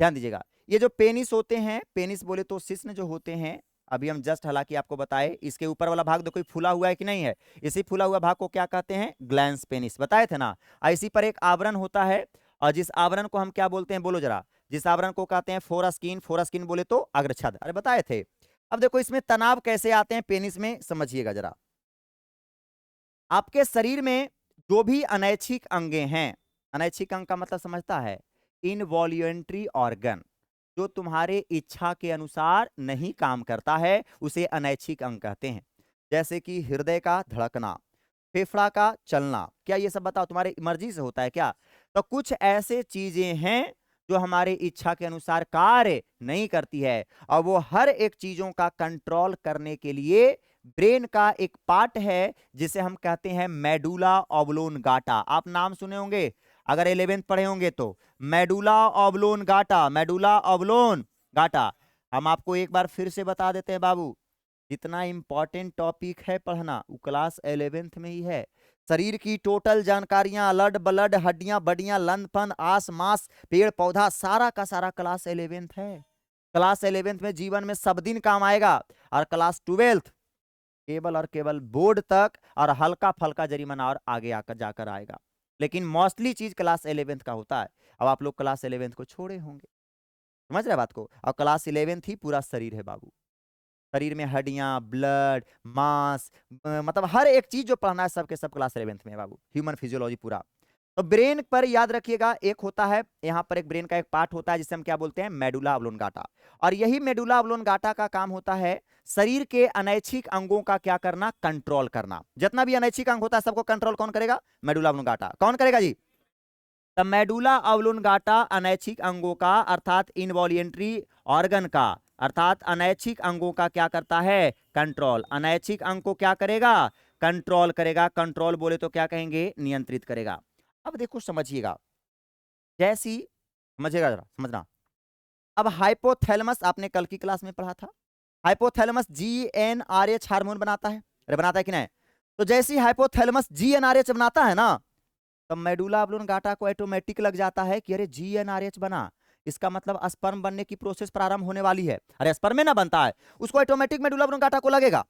[SPEAKER 1] ध्यान दीजिएगा, ये जो पेनिस होते हैं, पेनिस बोले तो शिश्न जो होते हैं, अभी हम जस्ट हालांकि आपको बताए, इसके ऊपर वाला भाग देखो फूला हुआ है कि नहीं है, इसी फूला हुआ भाग को क्या कहते हैं, ग्लैंस पेनिस, बताए थे ना। इसी पर एक आवरण होता है, और जिस आवरण को हम क्या बोलते हैं, बोलो जरा, जिस आवरण को कहते हैं फोरास्किन, फोरास्किन बोले तो अग्रछद, अरे बताए थे। अब देखो इसमें तनाव कैसे आते हैं पेनिस में, समझिएगा जरा। आपके शरीर में जो भी अनैच्छिक अंगे हैं, अनैच्छिक अंग का मतलब समझता है, इनवॉल्यूंट्री ऑर्गन, जो तुम्हारे इच्छा के अनुसार नहीं काम करता है, उसे अनैच्छिक अंग कहते हैं। जैसे कि हृदय का धड़कना, फेफड़ा का चलना, क्या ये सब बताओ तुम्हारे मर्जी से होता है क्या? तो कुछ ऐसे चीजें हैं जो हमारे इच्छा के अनुसार कार्य नहीं करती है, और वो हर एक चीजों का कंट्रोल करने के लिए ब्रेन का एक पार्ट है जिसे हम कहते हैं मेडुला ऑब्लोंगाटा। आप नाम सुने होंगे अगर 11th पढ़े होंगे तो, मेडुला ऑब्लोंगाटा, मेडुला ऑब्लोंगाटा। हम आपको एक बार फिर से बता देते हैं बाबू, जितना इंपॉर्टेंट टॉपिक है पढ़ना वो क्लास 11th में ही है। शरीर की टोटल जानकारियां, लड ब्लड, हड्डियां बड्डियां, लन फन, आस मास, पेड़ पौधा, सारा का सारा क्लास 11th है। क्लास 11th में जीवन में सब दिन काम आएगा, और क्लास 12th केवल और केवल बोर्ड तक, और हल्का फल्का जरिमाना और आगे आकर जाकर आएगा, लेकिन मोस्टली चीज क्लास 11th का होता है। अब आप लोग क्लास 11th को छोड़े होंगे, समझ रहे बात को, और क्लास 11th ही पूरा शरीर है बाबू। शरीर में हड्डियां, ब्लड, मांस, मतलब हर एक चीज जो पढ़ना है सबके सब क्लास 11th में है बाबू, ह्यूमन फिजियोलॉजी पूरा। तो ब्रेन पर याद रखिएगा, एक होता है यहां पर एक ब्रेन का एक पार्ट होता है जिसे हम क्या बोलते हैं, मेडुला ऑब्लोंगाटा। और यही मेडुला ऑब्लोंगाटा का काम होता है शरीर के अनैच्छिक अंगों का क्या करना, कंट्रोल करना। जितना भी अनैच्छिक अंग होता है सबको कंट्रोल कौन करेगा, मेडुला ऑब्लोंगाटा। कौन करेगा जी? तब मेडुला ऑब्लोंगाटा अनैच्छिक अंगों का, अर्थात इनवॉल्यूंट्री ऑर्गन का, अर्थात अनैच्छिक अंगों का क्या करता है, कंट्रोल। अनैच्छिक अंग को क्या करेगा, कंट्रोल करेगा। कंट्रोल बोले तो क्या कहेंगे, नियंत्रित करेगा। अब देखो समझिएगा, जैसी, समझिएगा जरा, समझना। अब हाइपोथैलेमस आपने कल की क्लास में पढ़ा था, हाइपोथैलेमस GnRH हार्मोन बनाता है, अरे बनाता है कि नहीं? तो जैसे ही हाइपोथैलेमस GnRH बनाता है ना, तब मेडुला ऑब्लोंगाटा को ऑटोमेटिक लग जाता है कि अरे GnRH बना, इसका मतलब स्पर्म बनने की प्रोसेस प्रारंभ होने वाली है। अरे स्पर्म में ना बनता है, उसको ऑटोमेटिक मेडुला ऑब्लोंगाटा को लगेगा।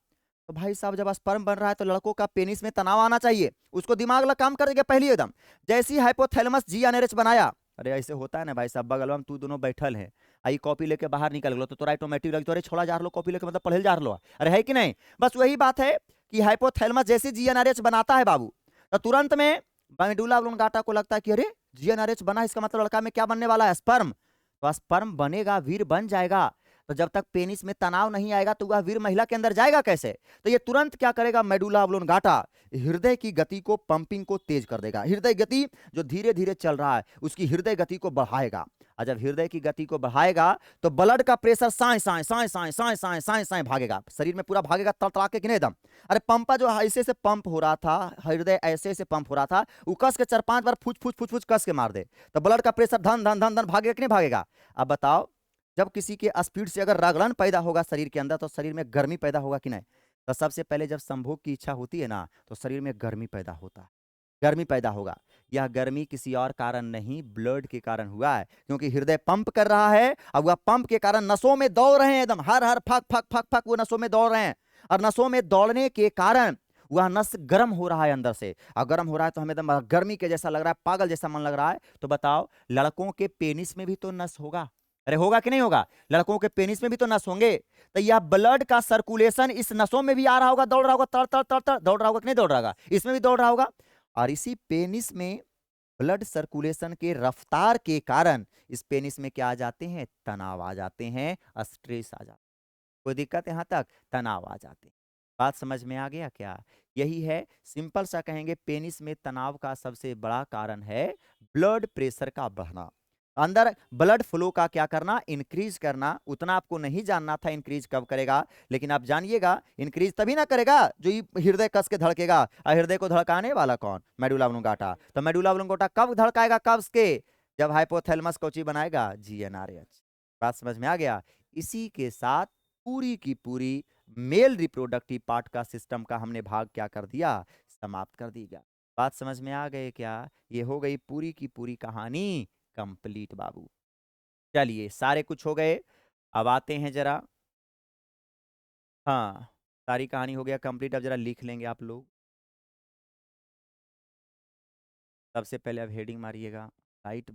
[SPEAKER 1] तो भाई साहब जब स्पर्म बन रहा है तो लड़कों का पेनिस में तनाव आना चाहिए, उसको दिमाग लग काम करेगा पहली एकदम। जैसे ही हाइपोथैलेमस GnRH बनाया, अरे ऐसे होता है ना भाई साहब, बगल में तू दोनों बैठल है, आई कॉपी लेके बाहर निकल गलो तो तोरा ऑटोमेटिक लग, तो अरे छोड़ा जा लो कॉपी लेके, मतलब पढ़े जा लो, अरे है कि नहीं? बस वही बात है कि हाइपोथैलेमस जैसे GnRH बनाता है बाबू, तो तुरंत में मेडुला ऑब्लोंगाटा को लगता है कि अरे GnRH बना, इसका मतलब लड़का में क्या बनने वाला है, स्पर्म। तो स्पर्म बनेगा, वीर बन जाएगा। तो जब तक पेनिस में तनाव नहीं आएगा तो वह वीर महिला के अंदर जाएगा कैसे? तो ये तुरंत क्या करेगा, मेडुला ऑब्लोंगाटा हृदय की गति को, पंपिंग को तेज कर देगा। हृदय गति जो धीरे धीरे चल रहा है उसकी हृदय गति को बढ़ाएगा, और जब हृदय की गति को बढ़ाएगा तो ब्लड का प्रेशर साए साए साए साए साए साए साए साए भागेगा, शरीर में पूरा भागेगा, तड़तड़ा के नहीं एकदम। अरे पंपा जो ऐसे से पंप हो रहा था, हृदय ऐसे से पंप हो रहा था, वो कस के 4-5 बार फुच फुच फुच फुच कस के मार दे, तो ब्लड का प्रेशर धन धन धन धन भागेगा कि नहीं भागेगा? अब बताओ, जब किसी के स्पीड से अगर रगलन पैदा होगा शरीर के अंदर तो शरीर में गर्मी पैदा होगा कि नहीं? तो सबसे पहले जब संभोग की इच्छा होती है ना तो शरीर में गर्मी पैदा होता है, गर्मी पैदा होगा। यह गर्मी किसी और कारण नहीं, ब्लड के कारण हुआ है, क्योंकि हृदय पंप कर रहा है, और वह पंप के कारण नसों में दौड़ रहे हैं, एकदम हर हर फक फक फक फक वो नसों में दौड़ रहे हैं, और नसों में दौड़ने के कारण वह नस गर्म हो रहा है अंदर से, और गर्म हो रहा है तो हमें एकदम गर्मी के जैसा लग रहा है, पागल जैसा मन लग रहा है। तो बताओ, लड़कों के पेनिस में भी तो नस होगा, अरे होगा कि नहीं होगा? लड़कों के पेनिस में भी तो नस होंगे, तो यह ब्लड का सर्कुलेशन इस नसों में भी आ रहा होगा, दौड़ रहा होगा, तड़ तड़ तड़ तड़ दौड़ रहा होगा कि नहीं दौड़ रहा होगा? इसमें भी दौड़ रहा होगा। और इसी पेनिस में ब्लड सर्कुलेशन के रफ्तार के कारण इस पेनिस में क्या आ जाते हैं, तनाव आ जाते हैं, स्ट्रेस आ जाता है। कोई दिक्कत यहां तक, तनाव आ जाते हैं। बात समझ में आ गया क्या? यही है, सिंपल सा कहेंगे, पेनिस में तनाव का सबसे बड़ा कारण है ब्लड प्रेशर का बढ़ना, अंदर ब्लड फ्लो का क्या करना, इंक्रीज करना। उतना आपको नहीं जानना था इंक्रीज कब करेगा, लेकिन आप जानिएगा इंक्रीज तभी ना करेगा जो ये हृदय कस के धड़केगा, और हृदय को धड़काने वाला कौन, मेडुला ऑब्लोंगाटा। तो मेडुला ऑब्लोंगाटा कब धड़काएगा, कब के, जब हाइपोथैलेमस कोची बनाएगा, GnRH। बात समझ में आ गया? इसी के साथ पूरी की पूरी मेल रिप्रोडक्टिव पार्ट का सिस्टम का हमने भाग क्या कर दिया, समाप्त कर दिया। बात समझ में आ गए क्या? ये हो गई पूरी की पूरी कहानी कंप्लीट बाबू। चलिए सारे कुछ हो गए। अब आते हैं जरा। हाँ, सारी कहानी हो गया कंप्लीट। अब जरा लिख लेंगे आप लोग। सबसे पहले अब हेडिंग मारिएगा, लाइट